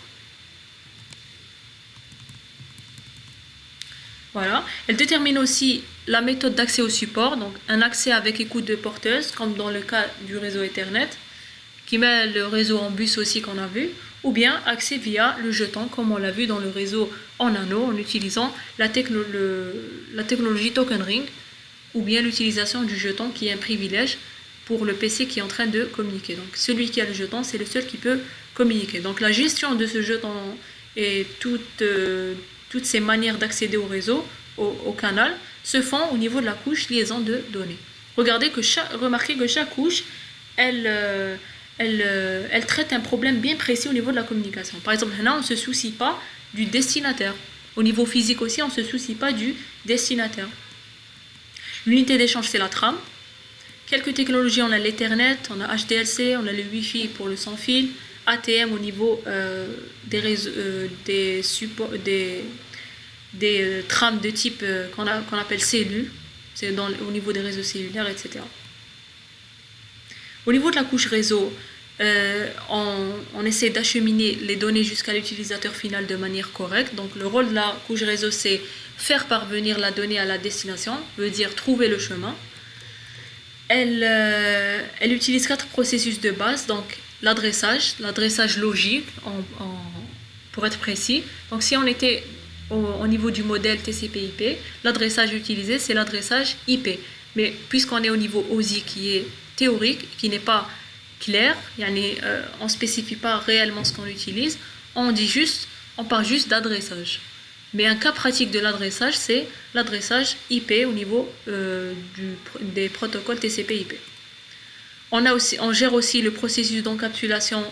Voilà. Elle détermine aussi la méthode d'accès au support, donc un accès avec écoute de porteuse, comme dans le cas du réseau Ethernet, qui met le réseau en bus aussi qu'on a vu, ou bien accès via le jeton, comme on l'a vu dans le réseau en anneau, en utilisant la technologie Token Ring, ou bien l'utilisation du jeton qui est un privilège pour le PC qui est en train de communiquer. Donc celui qui a le jeton, c'est le seul qui peut communiquer. Donc la gestion de ce jeton et toutes ces manières d'accéder au réseau, au canal, se font au niveau de la couche liaison de données. Remarquez que chaque couche, elle traite un problème bien précis au niveau de la communication. Par exemple, là, on ne se soucie pas du destinataire. Au niveau physique aussi, on ne se soucie pas du destinataire. L'unité d'échange, c'est la trame. Quelques technologies, on a l'Ethernet, on a HDLC, on a le Wi-Fi pour le sans fil, ATM au niveau des des trames de type qu'on appelle cellules, c'est au niveau des réseaux cellulaires, etc. Au niveau de la couche réseau, on essaie d'acheminer les données jusqu'à l'utilisateur final de manière correcte. Donc le rôle de la couche réseau, c'est faire parvenir la donnée à la destination, veut dire trouver le chemin. Elle utilise 4 processus de base, donc l'adressage logique, pour être précis. Donc si on était au niveau du modèle TCP/IP, l'adressage utilisé, c'est l'adressage IP. Mais puisqu'on est au niveau OSI qui est théorique, qui n'est pas clair, on ne spécifie pas réellement ce qu'on utilise, on parle juste d'adressage. Mais un cas pratique de l'adressage, c'est l'adressage IP au niveau des protocoles TCP/IP. On gère aussi le processus d'encapsulation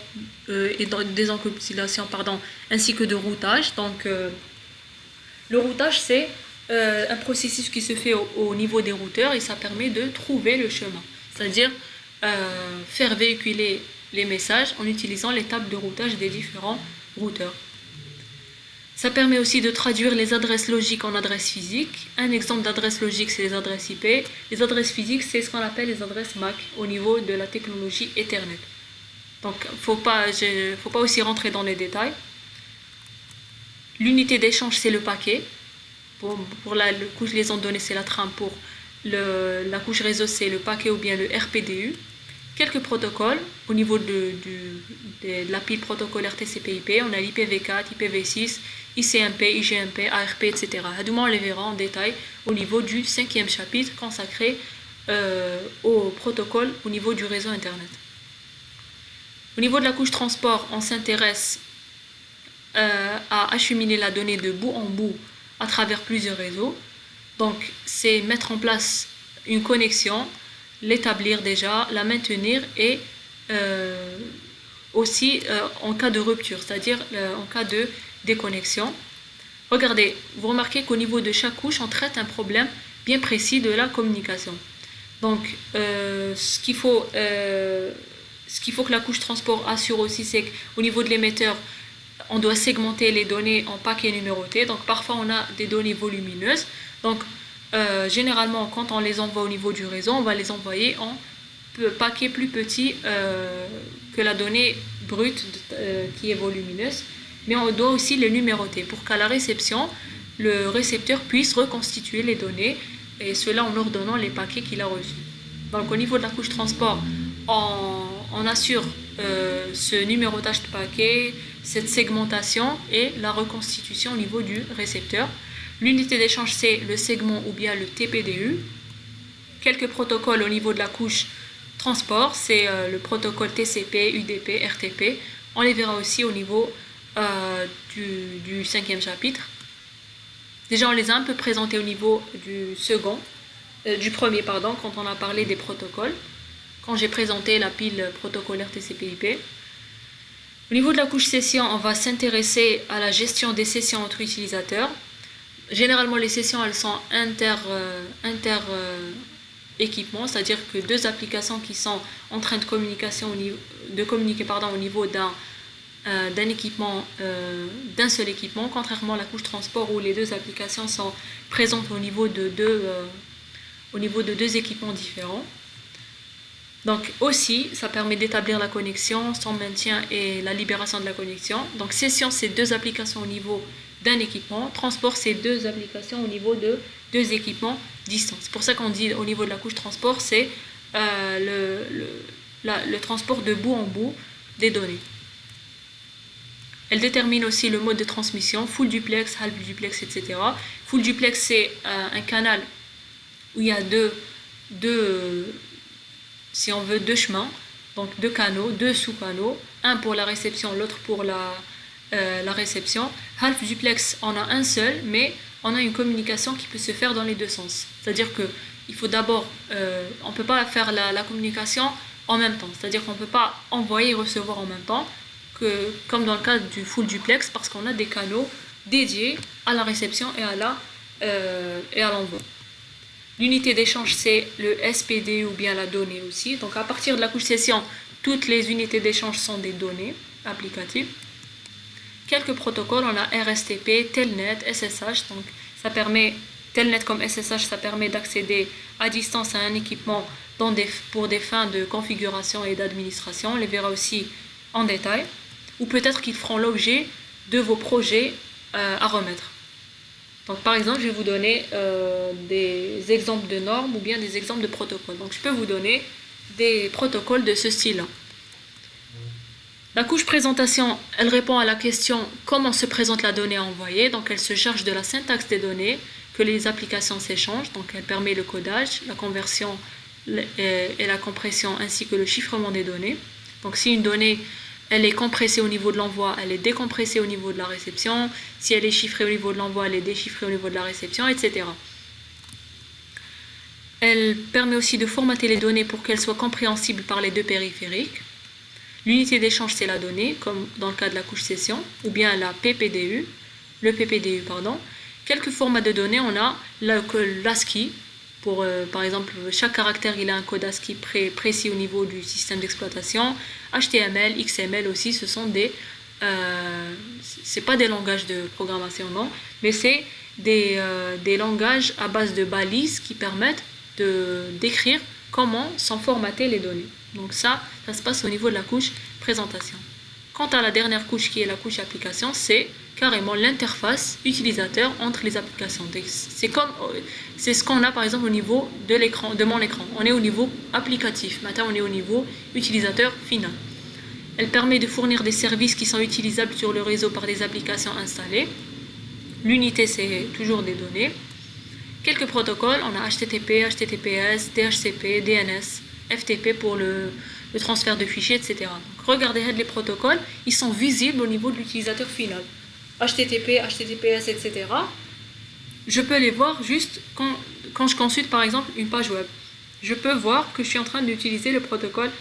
et de désencapsulation, ainsi que de routage. Donc, le routage, c'est un processus qui se fait au niveau des routeurs et ça permet de trouver le chemin. C'est-à-dire faire véhiculer les messages en utilisant les tables de routage des différents routeurs. Ça permet aussi de traduire les adresses logiques en adresses physiques. Un exemple d'adresse logique, c'est les adresses IP. Les adresses physiques, c'est ce qu'on appelle les adresses MAC au niveau de la technologie Ethernet. Donc, faut pas aussi rentrer dans les détails. L'unité d'échange, c'est le paquet. Pour la couche liaison de données, c'est la trame. Pour la couche réseau, c'est le paquet ou bien le RPDU. Quelques protocoles au niveau de la pile protocolaire TCP/IP. On a l'IPv4, IPv6, ICMP, IGMP, ARP, etc. On les verra en détail au niveau du 5e chapitre consacré au protocole au niveau du réseau Internet. Au niveau de la couche transport, on s'intéresse à acheminer la donnée de bout en bout à travers plusieurs réseaux. Donc, c'est mettre en place une connexion, l'établir déjà, la maintenir et aussi en cas de rupture, c'est-à-dire en cas de déconnexion. Regardez, vous remarquez qu'au niveau de chaque couche, on traite un problème bien précis de la communication. Donc, ce qu'il faut que la couche transport assure aussi, c'est qu'au niveau de l'émetteur, on doit segmenter les données en paquets numérotés. Donc, parfois, on a des données volumineuses. Donc, généralement, quand on les envoie au niveau du réseau, on va les envoyer en paquets plus petits que la donnée brute qui est volumineuse. Mais on doit aussi les numéroter pour qu'à la réception, le récepteur puisse reconstituer les données, et cela en ordonnant les paquets qu'il a reçus. Donc au niveau de la couche transport, on assure ce numérotage de paquets, cette segmentation et la reconstitution au niveau du récepteur. L'unité d'échange, c'est le segment ou bien le TPDU. Quelques protocoles au niveau de la couche transport, c'est le protocole TCP, UDP, RTP. On les verra aussi au niveau du 5e chapitre. Déjà, on les a un peu présentés au niveau du premier, quand on a parlé des protocoles, quand j'ai présenté la pile protocolaire TCP/IP. Au niveau de la couche session, on va s'intéresser à la gestion des sessions entre utilisateurs. Généralement, les sessions, elles sont équipements, c'est-à-dire que deux applications qui sont en train de communiquer au niveau d'un équipement, d'un seul équipement, contrairement à la couche transport où les deux applications sont présentes au niveau de deux équipements différents. Donc aussi, ça permet d'établir la connexion, son maintien et la libération de la connexion. Donc session, c'est deux applications au niveau d'un équipement. Transport, c'est deux applications au niveau de deux équipements distants. C'est pour ça qu'on dit au niveau de la couche transport, c'est le transport de bout en bout des données. Elle détermine aussi le mode de transmission, full duplex, half duplex, etc. Full duplex, c'est un canal où il y a si on veut, deux chemins, donc deux canaux, deux sous-canaux, un pour la réception, l'autre pour la réception. Half duplex, on a un seul, mais on a une communication qui peut se faire dans les deux sens. C'est-à-dire qu'il faut d'abord, on ne peut pas faire la communication en même temps. C'est-à-dire qu'on ne peut pas envoyer et recevoir en même temps, comme dans le cas du full duplex, parce qu'on a des canaux dédiés à la réception et à l'envoi. L'unité d'échange, c'est le SPD ou bien la donnée aussi. Donc à partir de la couche session, toutes les unités d'échange sont des données applicatives. quelques protocoles. On a RSTP, Telnet, SSH. Donc ça permet, Telnet comme SSH, ça permet d'accéder à distance à un équipement pour des fins de configuration et d'administration. On les verra aussi en détail. Ou peut-être qu'ils feront l'objet de vos projets à remettre. Donc par exemple, je vais vous donner des exemples de normes ou bien des exemples de protocoles. Donc je peux vous donner des protocoles de ce style-là. La couche présentation, elle répond à la question comment se présente la donnée à envoyer. Donc elle se charge de la syntaxe des données que les applications s'échangent. Donc elle permet le codage, la conversion et la compression ainsi que le chiffrement des données. Donc si une donnée elle est compressée au niveau de l'envoi, elle est décompressée au niveau de la réception. Si elle est chiffrée au niveau de l'envoi, elle est déchiffrée au niveau de la réception, etc. Elle permet aussi de formater les données pour qu'elles soient compréhensibles par les deux périphériques. L'unité d'échange, c'est la donnée, comme dans le cas de la couche session, ou bien le PPDU. Quelques formats de données, on a l'ASCII. Par exemple, chaque caractère il a un code ASCII précis au niveau du système d'exploitation. HTML, XML aussi, ce sont c'est pas des langages de programmation, non, mais c'est des langages à base de balises qui permettent de décrire comment sont formatées les données. Donc ça se passe au niveau de la couche présentation. Quant à la dernière couche qui est la couche application, c'est carrément l'interface utilisateur entre les applications. C'est ce qu'on a par exemple au niveau de l'écran, de mon écran. On est au niveau applicatif. Maintenant, on est au niveau utilisateur final. Elle permet de fournir des services qui sont utilisables sur le réseau par des applications installées. L'unité, c'est toujours des données. Quelques protocoles, on a HTTP, HTTPS, DHCP, DNS, FTP pour le transfert de fichiers, etc. Donc, regardez les protocoles, ils sont visibles au niveau de l'utilisateur final. HTTP, HTTPS, etc. Je peux les voir juste quand je consulte par exemple une page web. Je peux voir que je suis en train d'utiliser le protocole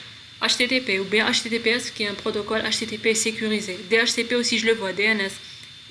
HTTP ou bien HTTPS qui est un protocole HTTP sécurisé. DHCP aussi je le vois, DNS.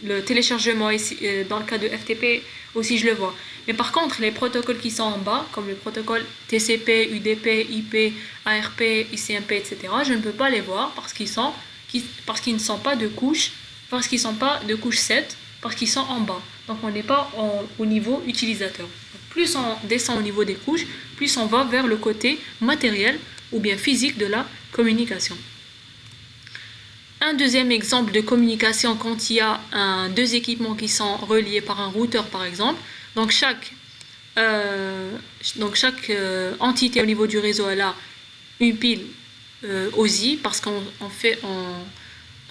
Le téléchargement ici, dans le cas de FTP aussi je le vois. Mais par contre les protocoles qui sont en bas comme le protocole TCP, UDP, IP, ARP, ICMP, etc. je ne peux pas les voir parce qu'ils ne sont pas de couche, parce qu'ils ne sont pas de couche 7, parce qu'ils sont en bas. Donc on n'est pas au niveau utilisateur. Donc, plus on descend au niveau des couches, plus on va vers le côté matériel ou bien physique de la communication. Un deuxième exemple de communication quand il y a deux équipements qui sont reliés par un routeur par exemple. Donc chaque entité au niveau du réseau elle a une pile OSI parce qu'on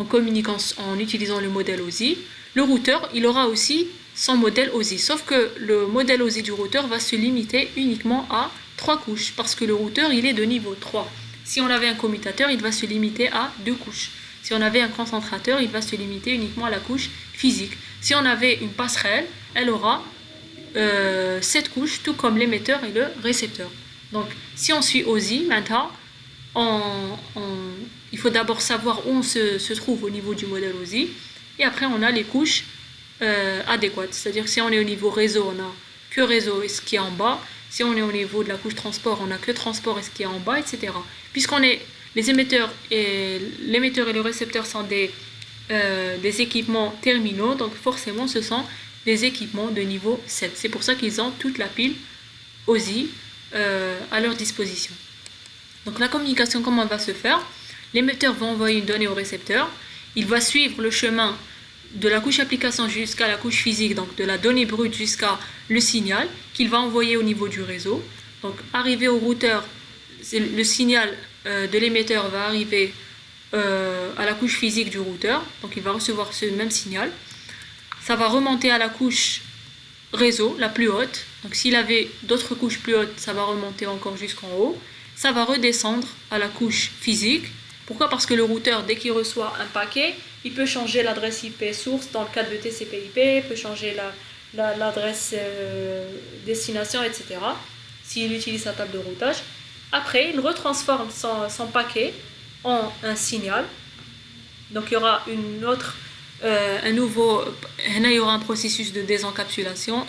communique en utilisant le modèle OSI. Le routeur il aura aussi son modèle OSI, sauf que le modèle OSI du routeur va se limiter uniquement à 3 couches parce que le routeur il est de niveau 3. Si on avait un commutateur, il va se limiter à 2 couches. Si on avait un concentrateur, il va se limiter uniquement à la couche physique. Si on avait une passerelle, elle aura 7 couches, tout comme l'émetteur et le récepteur. Donc, si on suit OSI, maintenant, il faut d'abord savoir où on se trouve au niveau du modèle OSI. Et après, on a les couches adéquates. C'est-à-dire que si on est au niveau réseau, on n'a que réseau et ce qui est en bas. Si on est au niveau de la couche transport, on n'a que transport et ce qui est en bas, etc. Les émetteurs et le récepteur sont des équipements terminaux, donc forcément ce sont des équipements de niveau 7. C'est pour ça qu'ils ont toute la pile OSI à leur disposition. Donc la communication, comment elle va se faire? L'émetteur va envoyer une donnée au récepteur, il va suivre le chemin de la couche application jusqu'à la couche physique, donc de la donnée brute jusqu'à le signal qu'il va envoyer au niveau du réseau. Donc arrivé au routeur, le signal de l'émetteur va arriver à la couche physique du routeur, donc il va recevoir ce même signal. Ça va remonter à la couche réseau, la plus haute. Donc s'il avait d'autres couches plus hautes, ça va remonter encore jusqu'en haut. Ça va redescendre à la couche physique. Pourquoi? Parce que le routeur, dès qu'il reçoit un paquet, il peut changer l'adresse IP source dans le cadre de TCP/IP, il peut changer l'adresse destination, etc. s'il utilise sa table de routage. Après, il retransforme son paquet en un signal. Donc il y aura il y aura un processus de désencapsulation,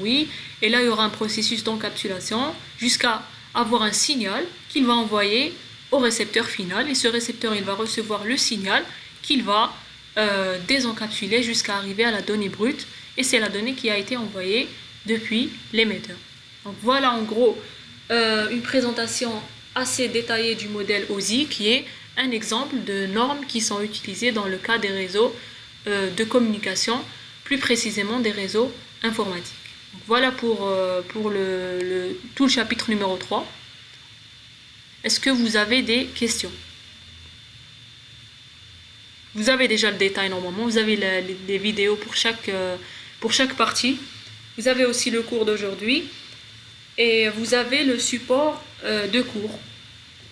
oui. Et là, il y aura un processus d'encapsulation jusqu'à avoir un signal qu'il va envoyer au récepteur final. Et ce récepteur, il va recevoir le signal qu'il va désencapsulée jusqu'à arriver à la donnée brute. Et c'est la donnée qui a été envoyée depuis l'émetteur. Donc voilà en gros une présentation assez détaillée du modèle OSI qui est un exemple de normes qui sont utilisées dans le cas des réseaux de communication, plus précisément des réseaux informatiques. Donc voilà pour tout le chapitre numéro 3. Est-ce que vous avez des questions? Vous avez déjà le détail normalement, vous avez les vidéos pour chaque partie. Vous avez aussi le cours d'aujourd'hui et vous avez le support de cours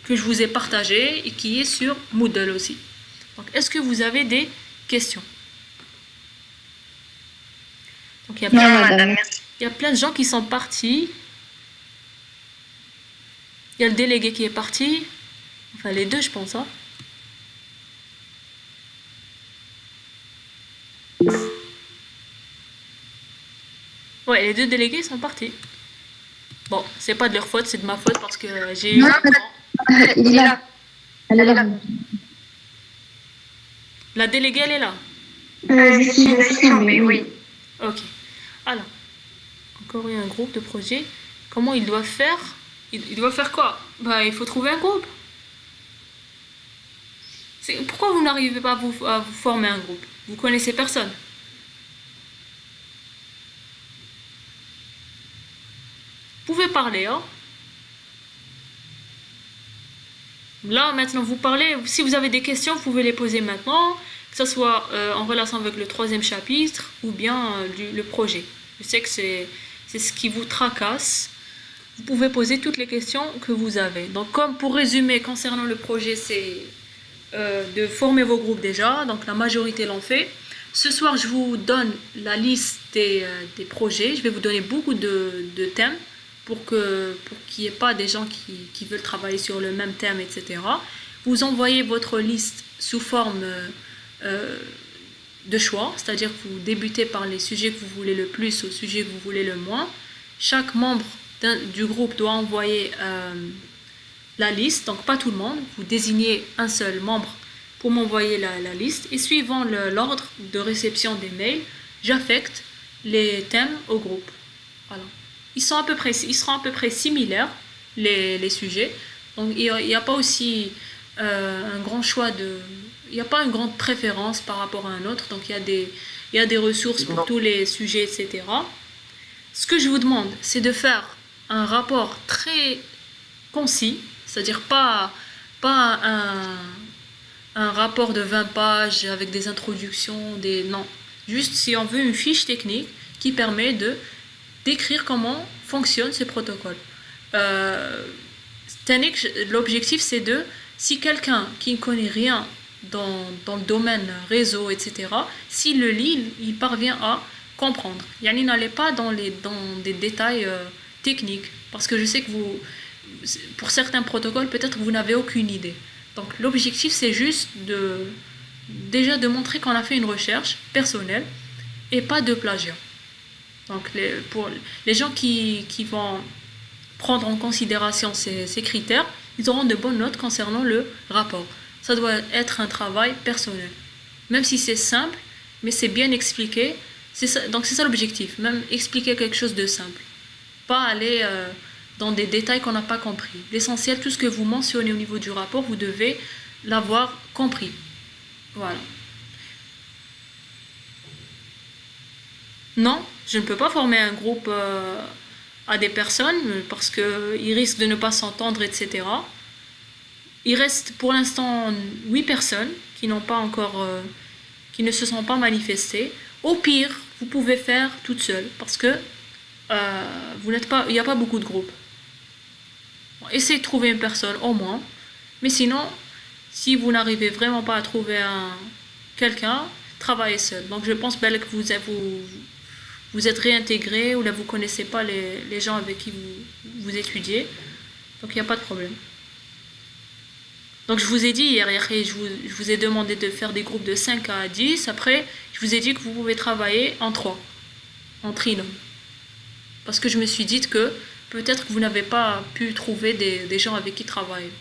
que je vous ai partagé et qui est sur Moodle aussi. Donc, est-ce que vous avez des questions? Donc, il y a plein de gens qui sont partis. Il y a le délégué qui est parti. Enfin, les deux, je pense. Hein. Ouais, les deux délégués sont partis. Bon, c'est pas de leur faute, c'est de ma faute parce que j'ai eu... Il est là. Elle est là. La déléguée, elle est là. Je suis tombée, oui. Ok. Alors, encore un groupe de projet. Comment ils doivent faire? Ils doivent faire quoi? Bah, il faut trouver un groupe. Pourquoi vous n'arrivez pas à vous former un groupe? Vous connaissez personne. Vous pouvez parler, hein? Là, maintenant, vous parlez. Si vous avez des questions, vous pouvez les poser maintenant, que ce soit en relation avec le 3e chapitre ou bien le projet. Je sais que c'est ce qui vous tracasse. Vous pouvez poser toutes les questions que vous avez. Donc, comme pour résumer, concernant le projet, c'est de former vos groupes déjà. Donc, la majorité l'ont fait. Ce soir, je vous donne la liste des projets. Je vais vous donner beaucoup de thèmes pour qu'il n'y ait pas des gens qui veulent travailler sur le même thème, etc. Vous envoyez votre liste sous forme de choix, c'est-à-dire que vous débutez par les sujets que vous voulez le plus aux sujets que vous voulez le moins. Chaque membre du groupe doit envoyer la liste, donc pas tout le monde. Vous désignez un seul membre pour m'envoyer la liste et suivant l'ordre de réception des mails, j'affecte les thèmes au groupe. Voilà. Ils seront à peu près similaires, les sujets. Donc, il n'y a pas aussi un grand choix il n'y a pas une grande préférence par rapport à un autre. Donc, il y a des ressources pour tous les sujets, etc. Ce que je vous demande, c'est de faire un rapport très concis, c'est-à-dire pas un rapport de 20 pages avec des introductions, non. Juste si on veut une fiche technique qui permet d'écrire comment fonctionnent ces protocoles. L'objectif, c'est si quelqu'un qui ne connaît rien dans le domaine réseau, etc., s'il le lit, il parvient à comprendre. Yani, n'allez pas dans des détails techniques, parce que je sais que pour certains protocoles, peut-être vous n'avez aucune idée. Donc l'objectif, c'est juste déjà de montrer qu'on a fait une recherche personnelle et pas de plagiat. Donc pour les gens qui vont prendre en considération ces critères, ils auront de bonnes notes concernant le rapport. Ça doit être un travail personnel. Même si c'est simple, mais c'est bien expliqué. Donc c'est ça l'objectif, même expliquer quelque chose de simple. Pas aller dans des détails qu'on n'a pas compris. L'essentiel, tout ce que vous mentionnez au niveau du rapport, vous devez l'avoir compris. Voilà. Non, je ne peux pas former un groupe à des personnes parce qu'ils risquent de ne pas s'entendre, etc. Il reste pour l'instant 8 personnes qui qui ne se sont pas manifestées. Au pire, vous pouvez faire toute seule parce que il n'y a pas beaucoup de groupes. Bon, essayez de trouver une personne au moins. Mais sinon, si vous n'arrivez vraiment pas à trouver quelqu'un, travaillez seul. Donc je pense que vous êtes réintégré ou là vous ne connaissez pas les gens avec qui vous étudiez. Donc il n'y a pas de problème. Donc je vous ai dit hier, je vous ai demandé de faire des groupes de 5 à 10. Après, je vous ai dit que vous pouvez travailler en 3, en trinôme. Parce que je me suis dit que peut-être que vous n'avez pas pu trouver des gens avec qui travailler.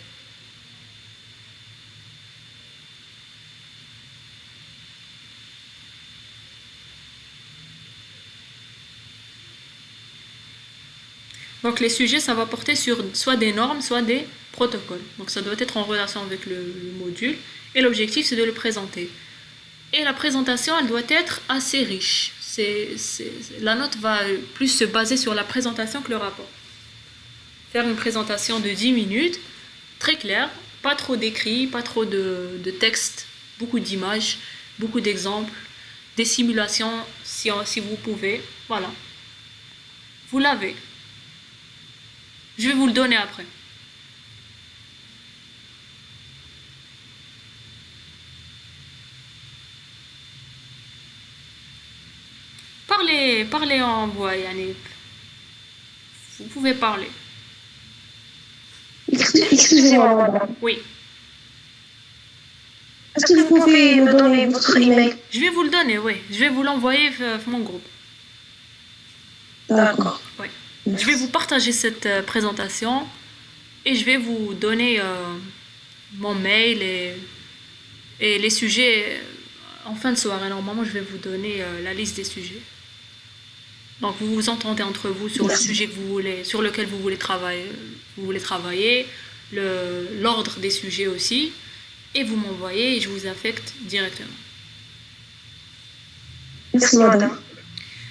Donc les sujets, ça va porter sur soit des normes, soit des protocoles. Donc ça doit être en relation avec le module. Et l'objectif, c'est de le présenter. Et la présentation, elle doit être assez riche. La note va plus se baser sur la présentation que le rapport. Faire une présentation de 10 minutes, très claire, pas trop d'écrit, pas trop de texte, beaucoup d'images, beaucoup d'exemples, des simulations si vous pouvez. Voilà. Vous l'avez. Je vais vous le donner après. Parlez en voix, Yannick. Vous pouvez parler. Excusez-moi, madame. Oui. Est-ce que vous pouvez me donner votre email? Je vais vous le donner, oui. Je vais vous l'envoyer mon groupe. D'accord. Oui. Je vais vous partager cette présentation et je vais vous donner mon mail et les sujets en fin de soirée. Normalement, je vais vous donner la liste des sujets. Donc, vous vous entendez entre vous sur le sujet sur lequel vous voulez travailler, l'ordre des sujets aussi, et vous m'envoyez et je vous affecte directement. Merci, madame.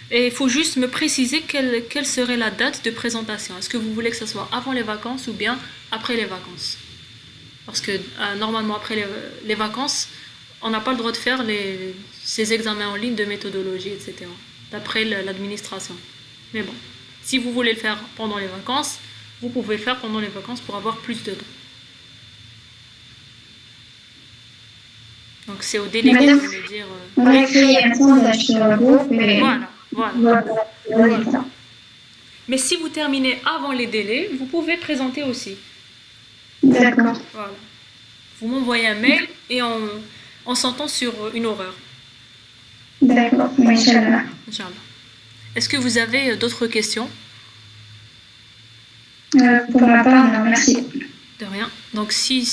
Et il faut juste me préciser quelle serait la date de présentation. Est-ce que vous voulez que ce soit avant les vacances ou bien après les vacances? Parce que normalement, après les vacances, on n'a pas le droit de faire ces examens en ligne de méthodologie, etc. D'après l'administration. Mais bon, si vous voulez le faire pendant les vacances, vous pouvez le faire pendant les vacances pour avoir plus de temps. Donc c'est au délégué de me dire... On a créé un sondage sur le groupe et... Voilà. Mais si vous terminez avant les délais, vous pouvez présenter aussi. D'accord. Voilà. Vous m'envoyez un mail et on s'entend sur une horaire. D'accord, Inch'Allah. Inch'Allah. Est-ce que vous avez d'autres questions? Pour ma part, non, merci. De rien. Donc si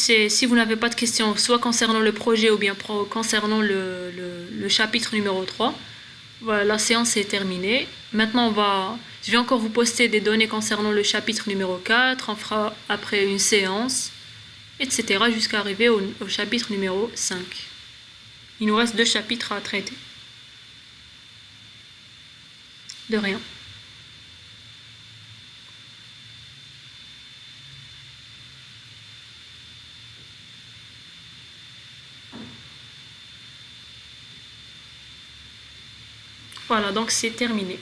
vous n'avez pas de questions, soit concernant le projet ou bien concernant le chapitre numéro 3, voilà, la séance est terminée. Maintenant, je vais encore vous poster des données concernant le chapitre numéro 4. On fera après une séance, etc. jusqu'à arriver au chapitre numéro 5. Il nous reste 2 chapitres à traiter. De rien. Voilà, donc c'est terminé.